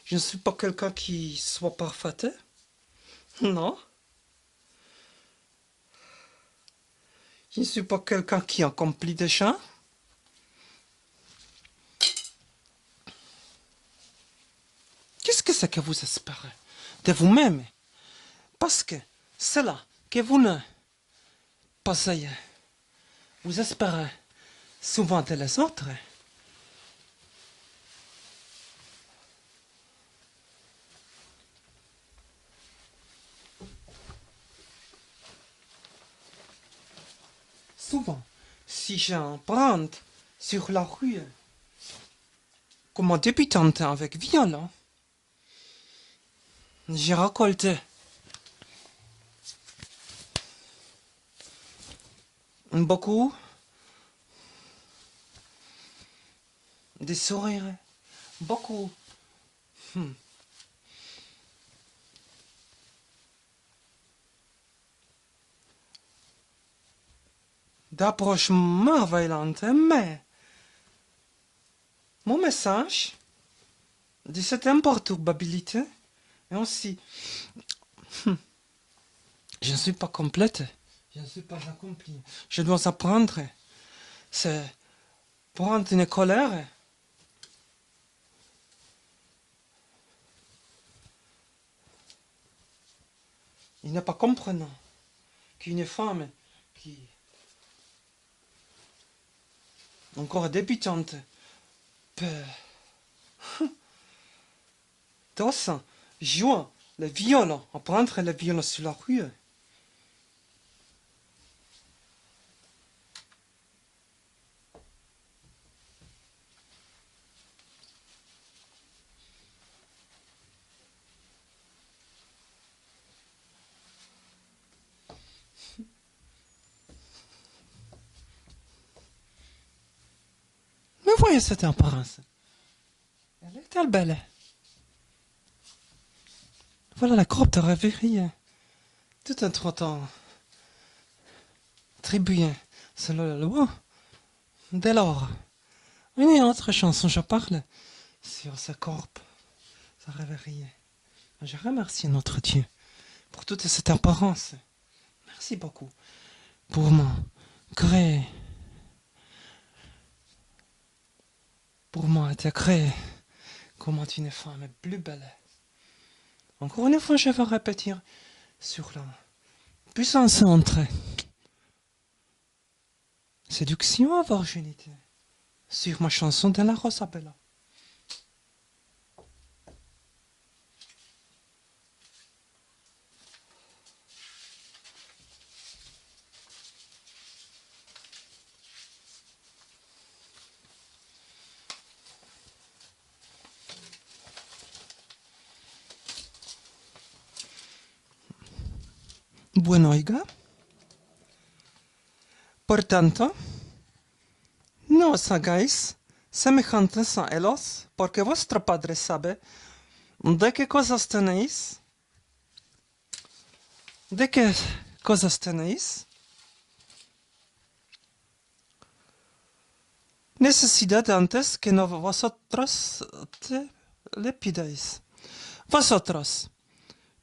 Je ne suis pas quelqu'un qui soit parfait. Non. Je ne suis pas quelqu'un qui accomplit des choses. Qu'est-ce que c'est que vous espérez de vous-même? Parce que c'est là que vous ne passez. Vous espérez souvent de les autres. Souvent, si j'emprunte sur la rue comme débutante avec violon, j'ai récolté beaucoup de sourires, beaucoup d'approches merveillantes, mais mon message de cette imperturbabilité est aussi, je ne suis pas complète, je ne suis pas accomplie, je dois apprendre, c'est prendre une colère, il n'est pas comprenant qu'une femme qui encore débutante peut tous jouer le violon, apprendre le violon sur la rue. Mais voyez cette apparence. Elle est telle belle. Voilà la crotte de réveillée. Tout un trottant. Tribué selon la loi. Dès lors, une autre chanson, je parle sur sa corpe, sa réveillée. Je remercie notre Dieu pour toute cette apparence. Merci beaucoup pour mon créé. Pour moi, être créé comme une femme plus belle. Encore une fois, je vais répéter sur la puissance entre séduction et virginité. Sur ma chanson de la Rosa Bella. Bueno, oiga. Por tanto, no os hagáis semejantes a ellos, porque vuestro Padre sabe de qué cosas tenéis. ¿De qué cosas tenéis? Necesidad antes que no vosotros le pidáis. Vosotros,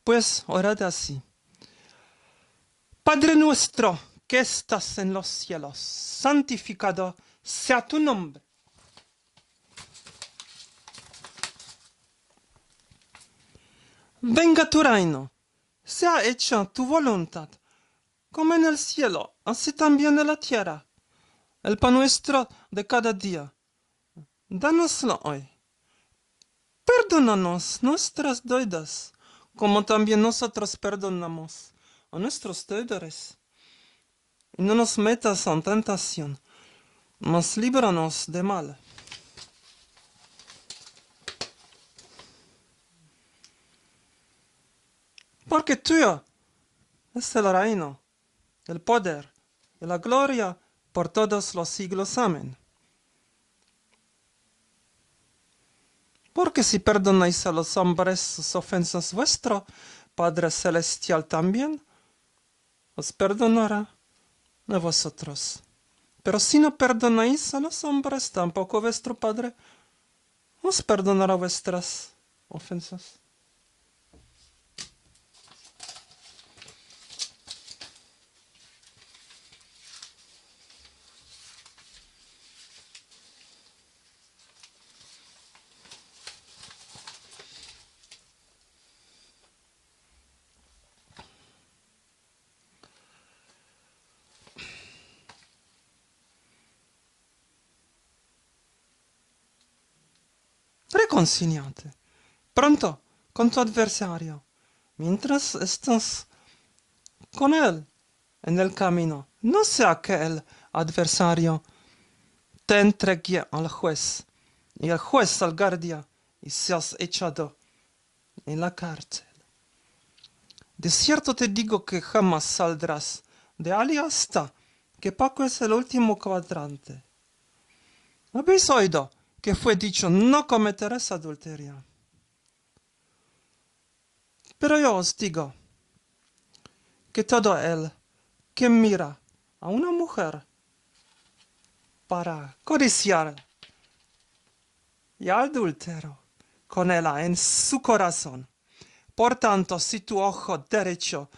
pues orad así. Padre nuestro que estás en los cielos, santificado sea tu nombre. Venga tu reino, sea hecha tu voluntad, como en el cielo, así también en la tierra. El pan nuestro de cada día, dánoslo hoy. Perdónanos nuestras deudas, como también nosotros perdonamos a nuestros deudores. Y no nos metas en tentación, mas líbranos de mal. Porque tuyo es el reino, el poder y la gloria por todos los siglos. Amén. Porque si perdonáis a los hombres sus ofensas, vuestro Padre Celestial también os perdonará a vosotros. Pero si no perdonáis a los hombres, tampoco vuestro Padre os perdonará vuestras ofensas. consignate. Pronto, con tu adversario. Mientras estás con él en el camino, no sea que el adversario te entregue al juez y el juez al guardia y seas echado en la cárcel. De cierto te digo que jamás saldrás de allí hasta que Paco es el último cuadrante. ¿Habéis oído que fue dicho no cometerás adulterio? Pero yo os digo que todo el que mira a una mujer para codiciar y adúltero con ella en su corazón. Por tanto, si tu ojo derecho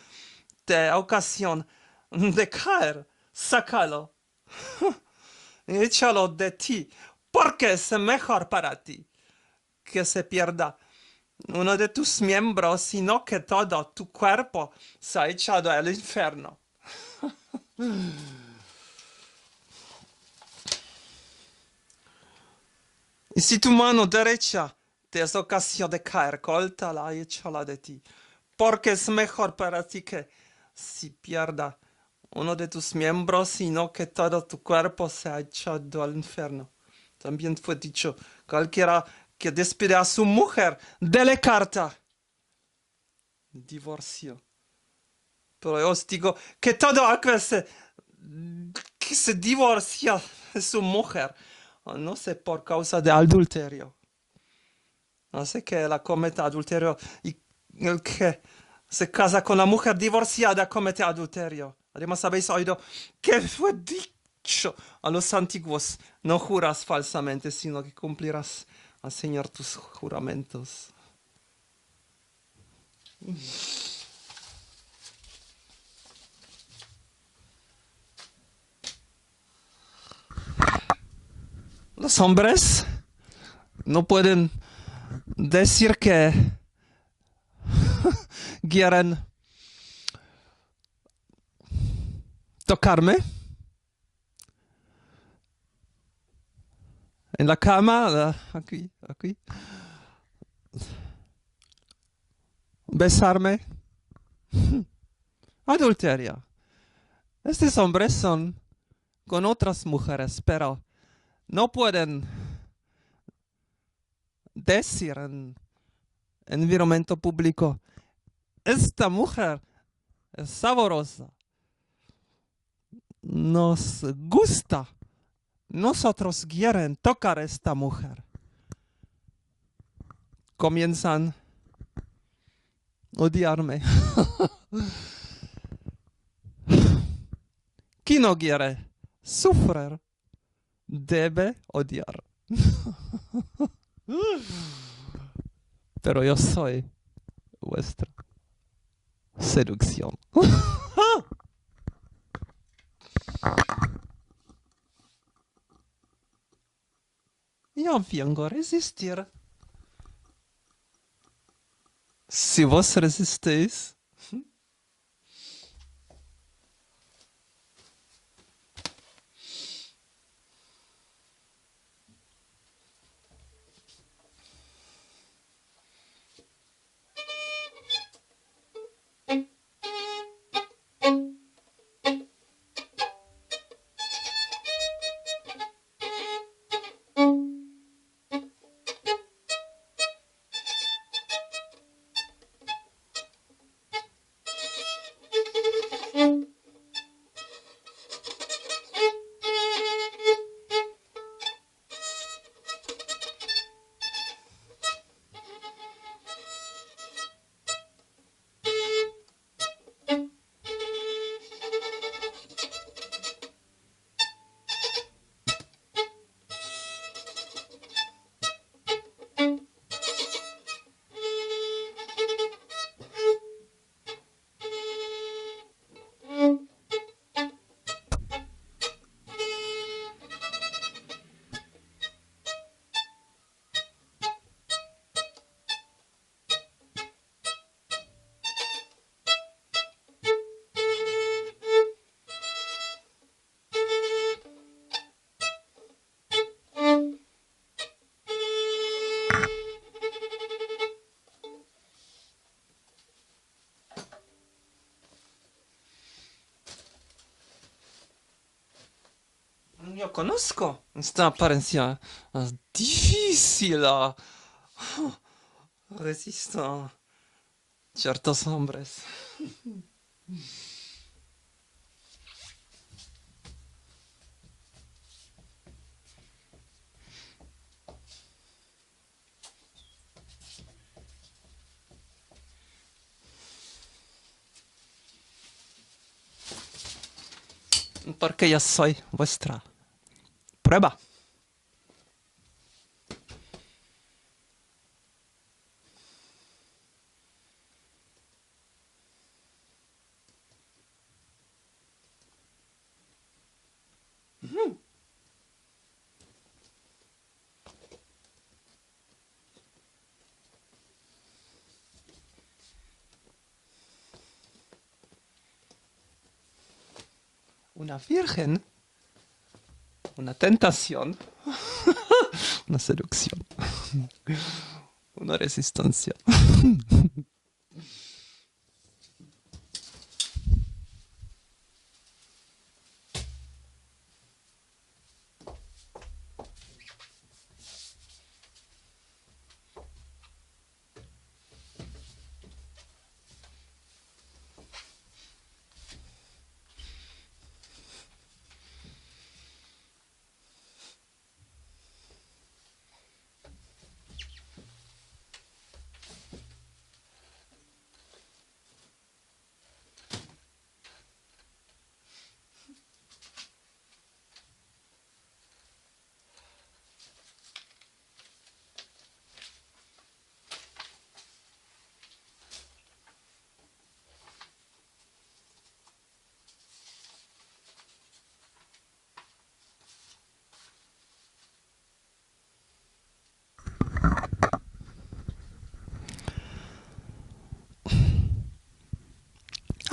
te ocasiona de caer, sácalo y échalo de ti, porque es mejor para ti que se pierda uno de tus miembros, sino que todo tu cuerpo sea echado al infierno. Y si tu mano derecha te es ocasión de caer, córtala y échala de ti, porque es mejor para ti que si pierda uno de tus miembros, sino que todo tu cuerpo sea echado al infierno. También fue dicho, cualquiera que despide a su mujer, dele carta. Divorcio. Pero yo os digo que todo aquel que se divorcia de su mujer, no sé, por causa de adulterio. No sé que la cometa adulterio y el que se casa con la mujer divorciada comete adulterio. Además habéis oído que fue dicho a los antiguos, no juras falsamente, sino que cumplirás al Señor tus juramentos. Los hombres no pueden decir que quieren tocarme en la cama, aquí, besarme. Adulterio. Estos hombres son con otras mujeres, pero no pueden decir en environamiento público, esta mujer es saborosa, nos gusta, nosotros quieren tocar a esta mujer. Comienzan a odiarme. Quien no quiere sufrir debe odiar. Pero yo soy vuestra seducción. Yo vengo a resistir. Si vos resistéis, Io conosco esta apariencia difícil a resistir ciertos hombres. Porque yo soy vuestra prueba. Una virgen, una tentación, una seducción, una resistencia.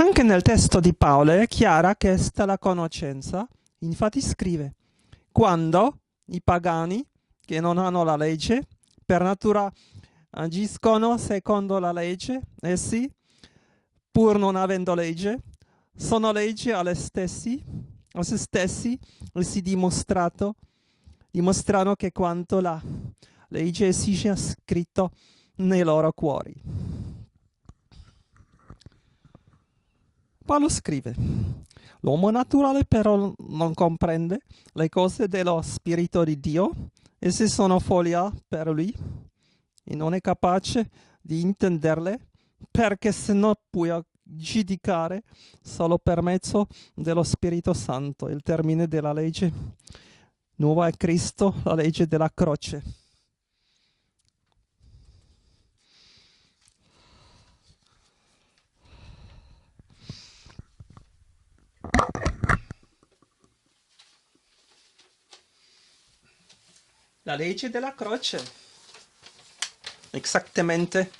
Anche nel testo di Paolo è chiara questa la conoscenza. Infatti scrive: quando i pagani che non hanno la legge per natura agiscono secondo la legge, essi, pur non avendo legge, sono legge a se stessi e si dimostrano che quanto la legge esige è scritto nei loro cuori. Paolo scrive: l'uomo naturale però non comprende le cose dello Spirito di Dio, esse sono follia per lui e non è capace di intenderle, perché se no può giudicare solo per mezzo dello Spirito Santo. Il termine della legge nuova è Cristo, la legge della croce. La legge della croce, esattamente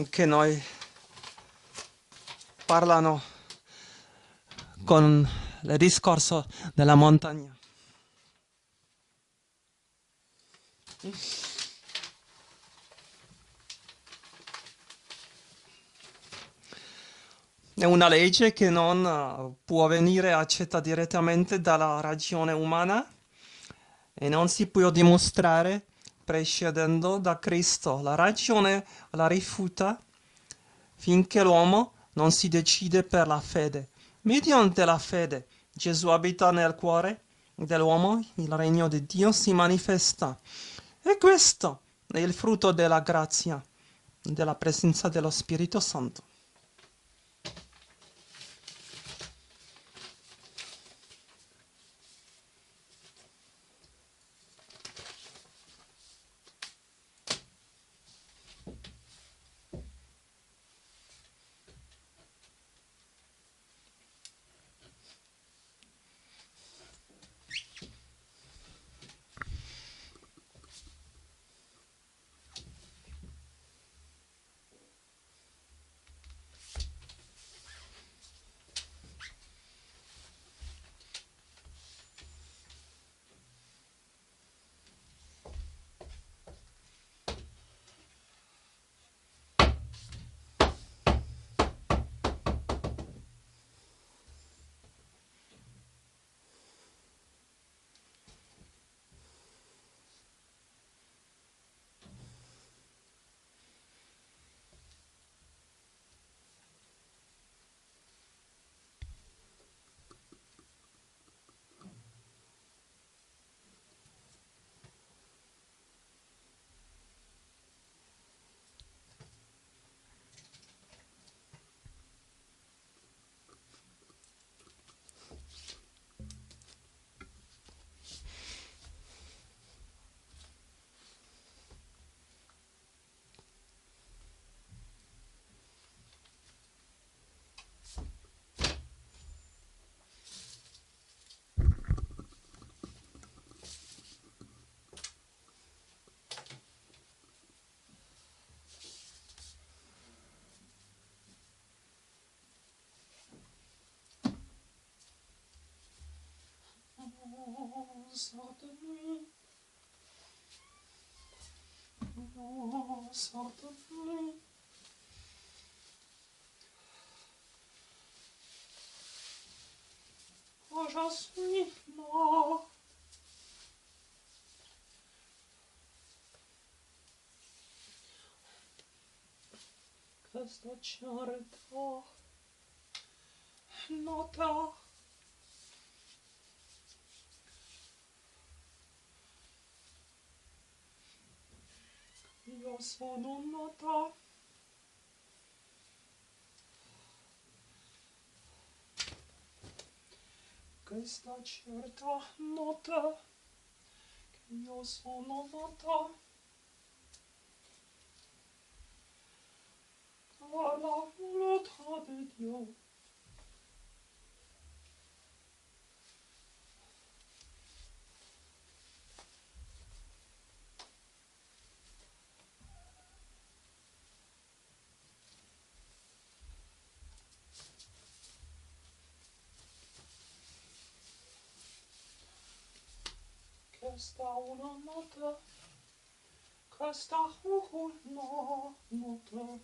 che noi parlano con il discorso della montagna. È una legge che non può venire accettata direttamente dalla ragione umana e non si può dimostrare prescindendo da Cristo. La ragione la rifiuta finché l'uomo non si decide per la fede. Mediante la fede Gesù abita nel cuore dell'uomo, il regno di Dio si manifesta. E questo è il frutto della grazia, della presenza dello Spirito Santo. sort de nuit. Non, sort de nuit. Oh, je suis mort. Questa charita nota. Io sono nota. Questa certa nota che io sono nota alla volontà di Dio. Questa una nota, questa una nota.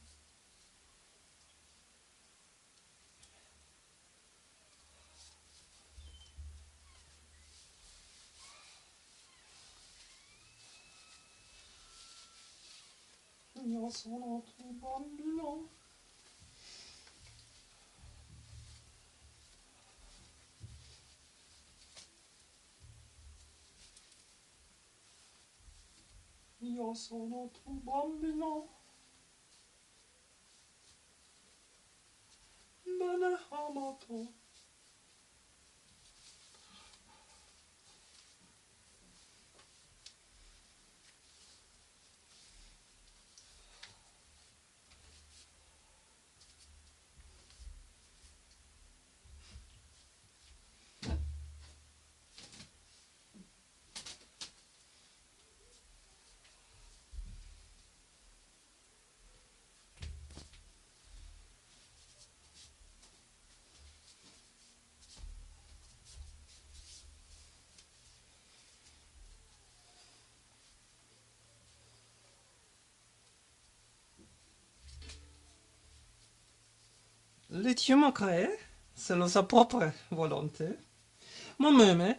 Io sono tuo bambino. Io sono tuo bambino. Bene amato. Le Dieu m'a créé selon sa propre volonté. Moi-même,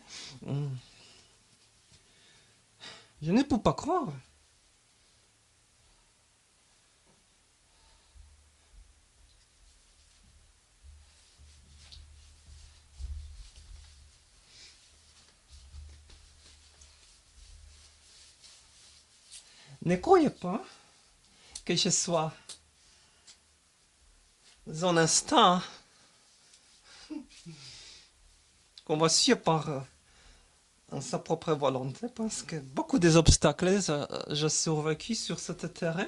je ne peux pas croire. Ne croyez pas que je sois un instant convaincu par sa propre volonté parce que beaucoup des obstacles j'ai survécu sur ce terrain.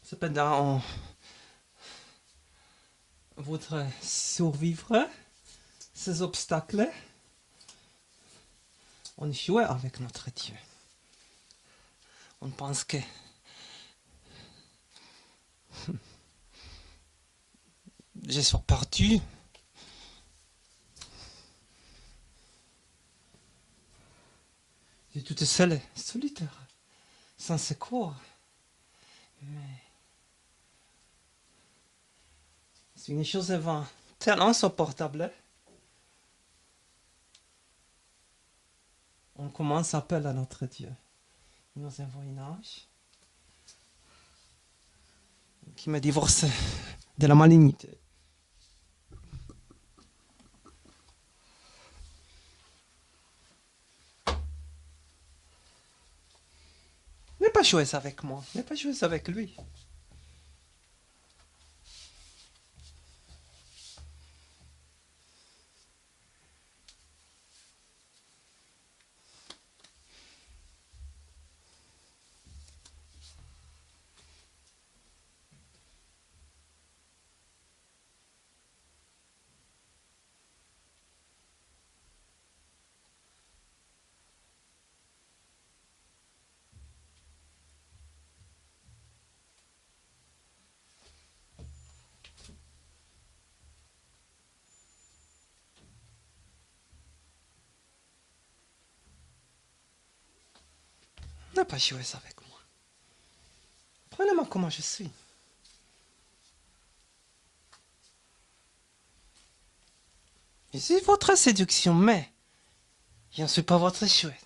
Cependant, on voudrait survivre ces obstacles. On jouait avec notre Dieu. On pense que je suis perdu. Je suis tout seul, solitaire, sans secours. Mais c'est une chose tellement insupportable. On commence à appeler à notre Dieu. Il nous envoie un ange qui me divorce de la malignité. Ne pas jouer avec moi, ne pas jouer avec lui. pas jouer avec moi. Prenez-moi comment je suis. Je suis votre séduction, mais je ne suis pas votre chouette.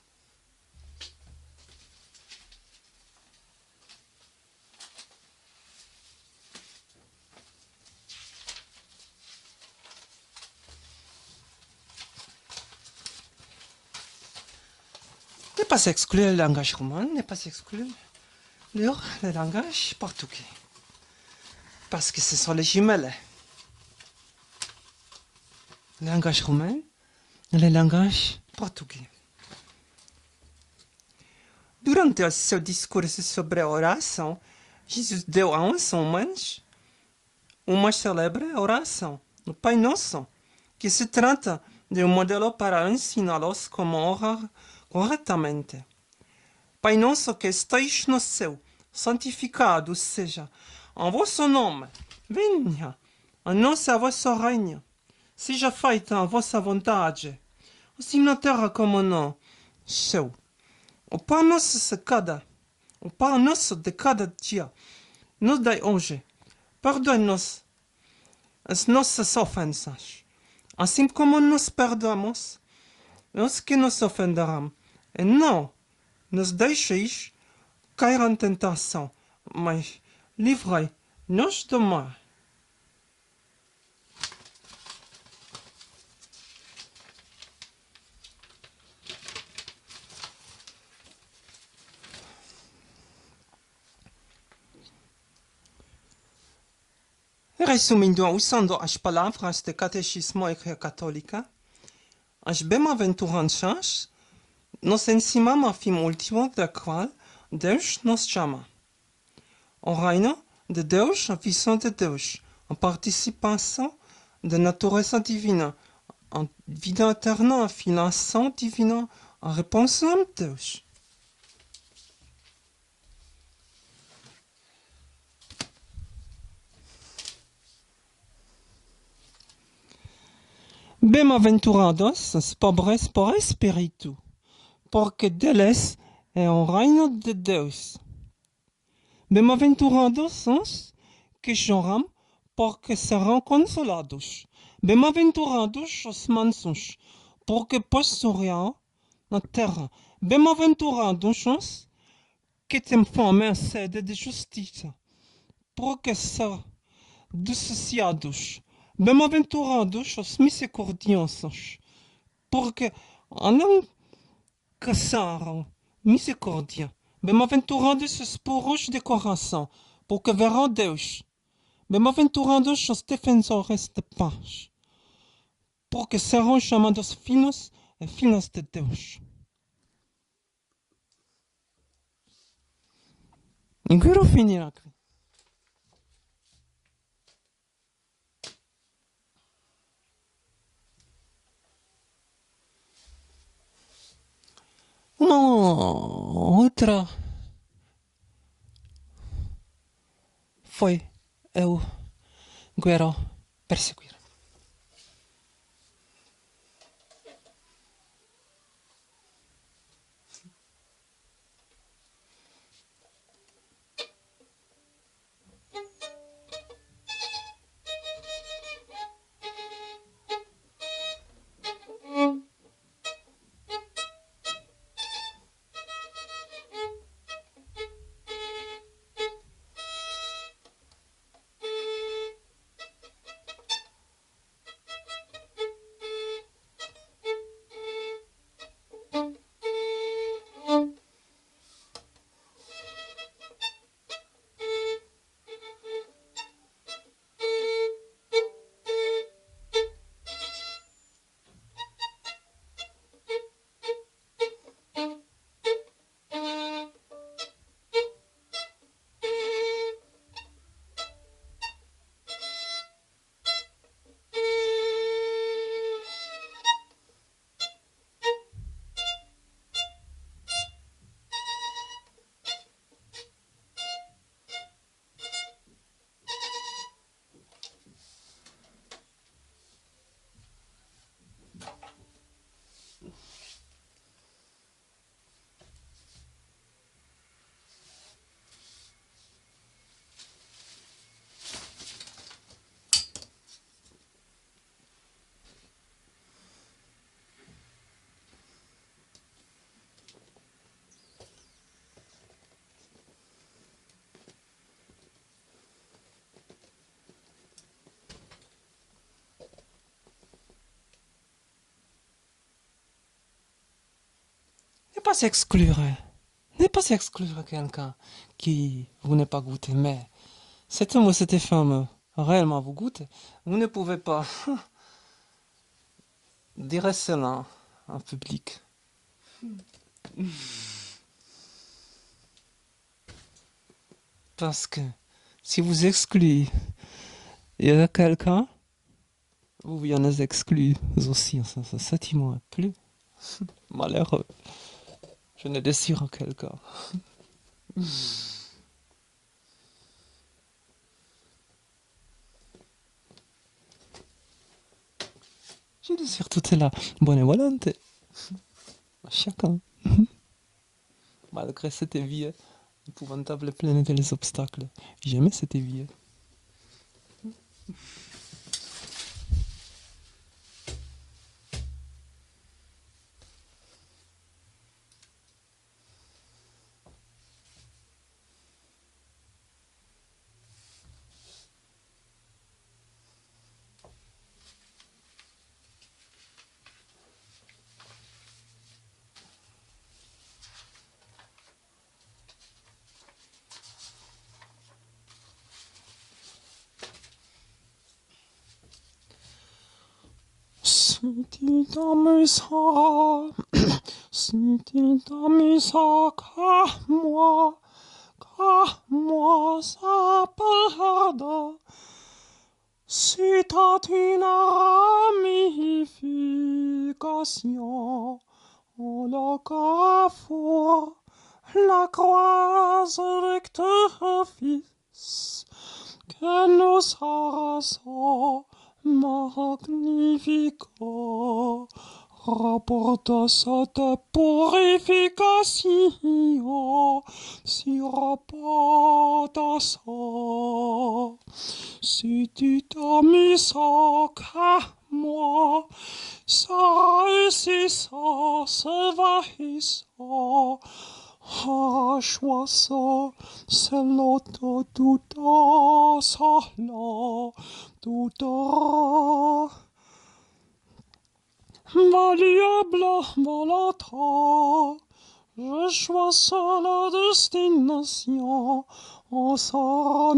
N'est pas exclu le langage roumain, n'est pas exclu le langage portugais. Parce que ce sont les jumelles. Le langage roumain et le langage portugais. Durante o seu discurso sobre a oração, Jesus deu a uns homens uma célebre oração, o Pai Nosso, que se trata de um modelo para ensiná-los como orar corretamente. Pai Nosso que estais no céu, santificado seja o vosso nome, venha a nós a vosso reino, seja feita a vossa vontade, assim na terra como no céu. O pão nosso de cada dia, nos dai hoje. Perdoe-nos as nossas ofensas, assim como nós perdoamos os que nos ofenderão. E não nos deixeis cair em tentação, mas livrei-nos do mal. Resumindo, usando as palavras do Catecismo Igreja Católica, as bem-aventuranças nos ensinam a fim último da qual Deus nos chama. O reino de Deus, a visão de Deus, a participação da natureza divina, a vida eterna, a filiação divina, a repensão de Deus. Bem-aventurados os pobres por espírito, porque deles é o reino de Deus. Bem-aventurados os que choram, porque serão consolados. Bem-aventurados os mansos, porque possuirão na terra. Bem-aventurados os que têm fome e sede de justiça, porque serão saciados. Bem-aventurados os misericordiosos, porque alcançaram misericórdia. Bem-aventurados os puros de coração, porque verão Deus. Bem-aventurados os defensores de paz, porque serão chamados filhos e filhas de Deus. E quero finir aqui. Uma outra foi eu quero perseguir. pas exclure. Ne pas exclure quelqu'un qui vous n'est pas goûté, mais cet homme ou cette femme réellement vous goûte, vous ne pouvez pas dire cela en public. Parce que si vous excluez quelqu'un, vous y en êtes exclu aussi. Ça m'a plus malheureux. Je ne désire quelqu'un. Je désire toute la bonne volonté. Chacun. Malgré cette vie épouvantable et pleine de obstacles. J'aimais cette vie. Si tu t'amuseras, si tu t'amuseras qu'à moi ça pardonne. Si t'as une ramification, on la carrefour, la croise avec ton fils, que nous sarrasons magnifico, rapporte cette purification, si rapporte ça. Si tu t'as mis ça qu'à moi, ça réussissant, se vahissant, arrache-moi c'est l'autre tout ça là, tout variable volontaire. Je choisis la destination en s'en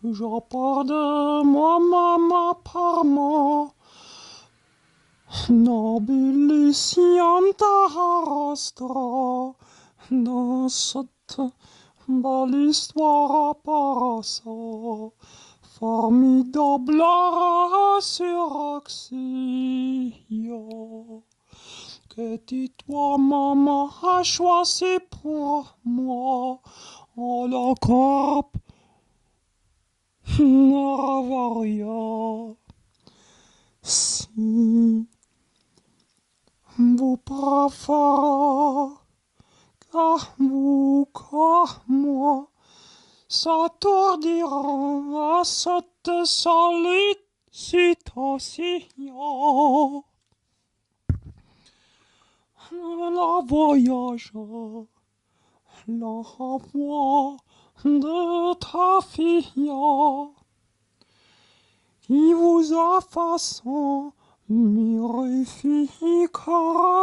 je pars de moi-même apparemment. Nobilicianta arrostra dans cette belle histoire apparaissant. Formidable résurrection que tu toi maman as choisi pour moi en la corps Ravaria. Si vous préférez qu'à moi s'attendira à cette sollicitation. La voyage, la voix de ta fille qui vous a façon mirifica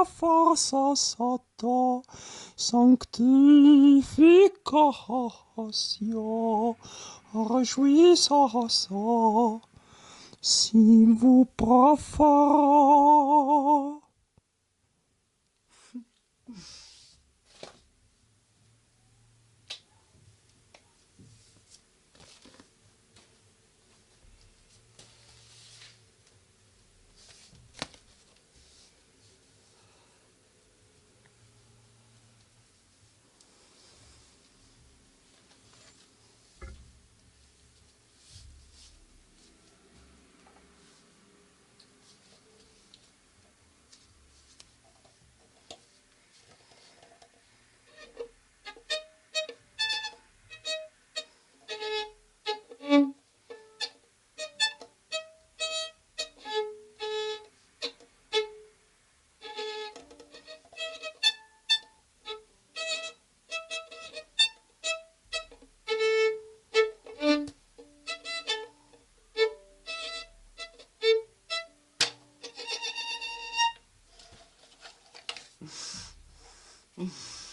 force sata sanctification réjouissance si vous préférez. Ouf.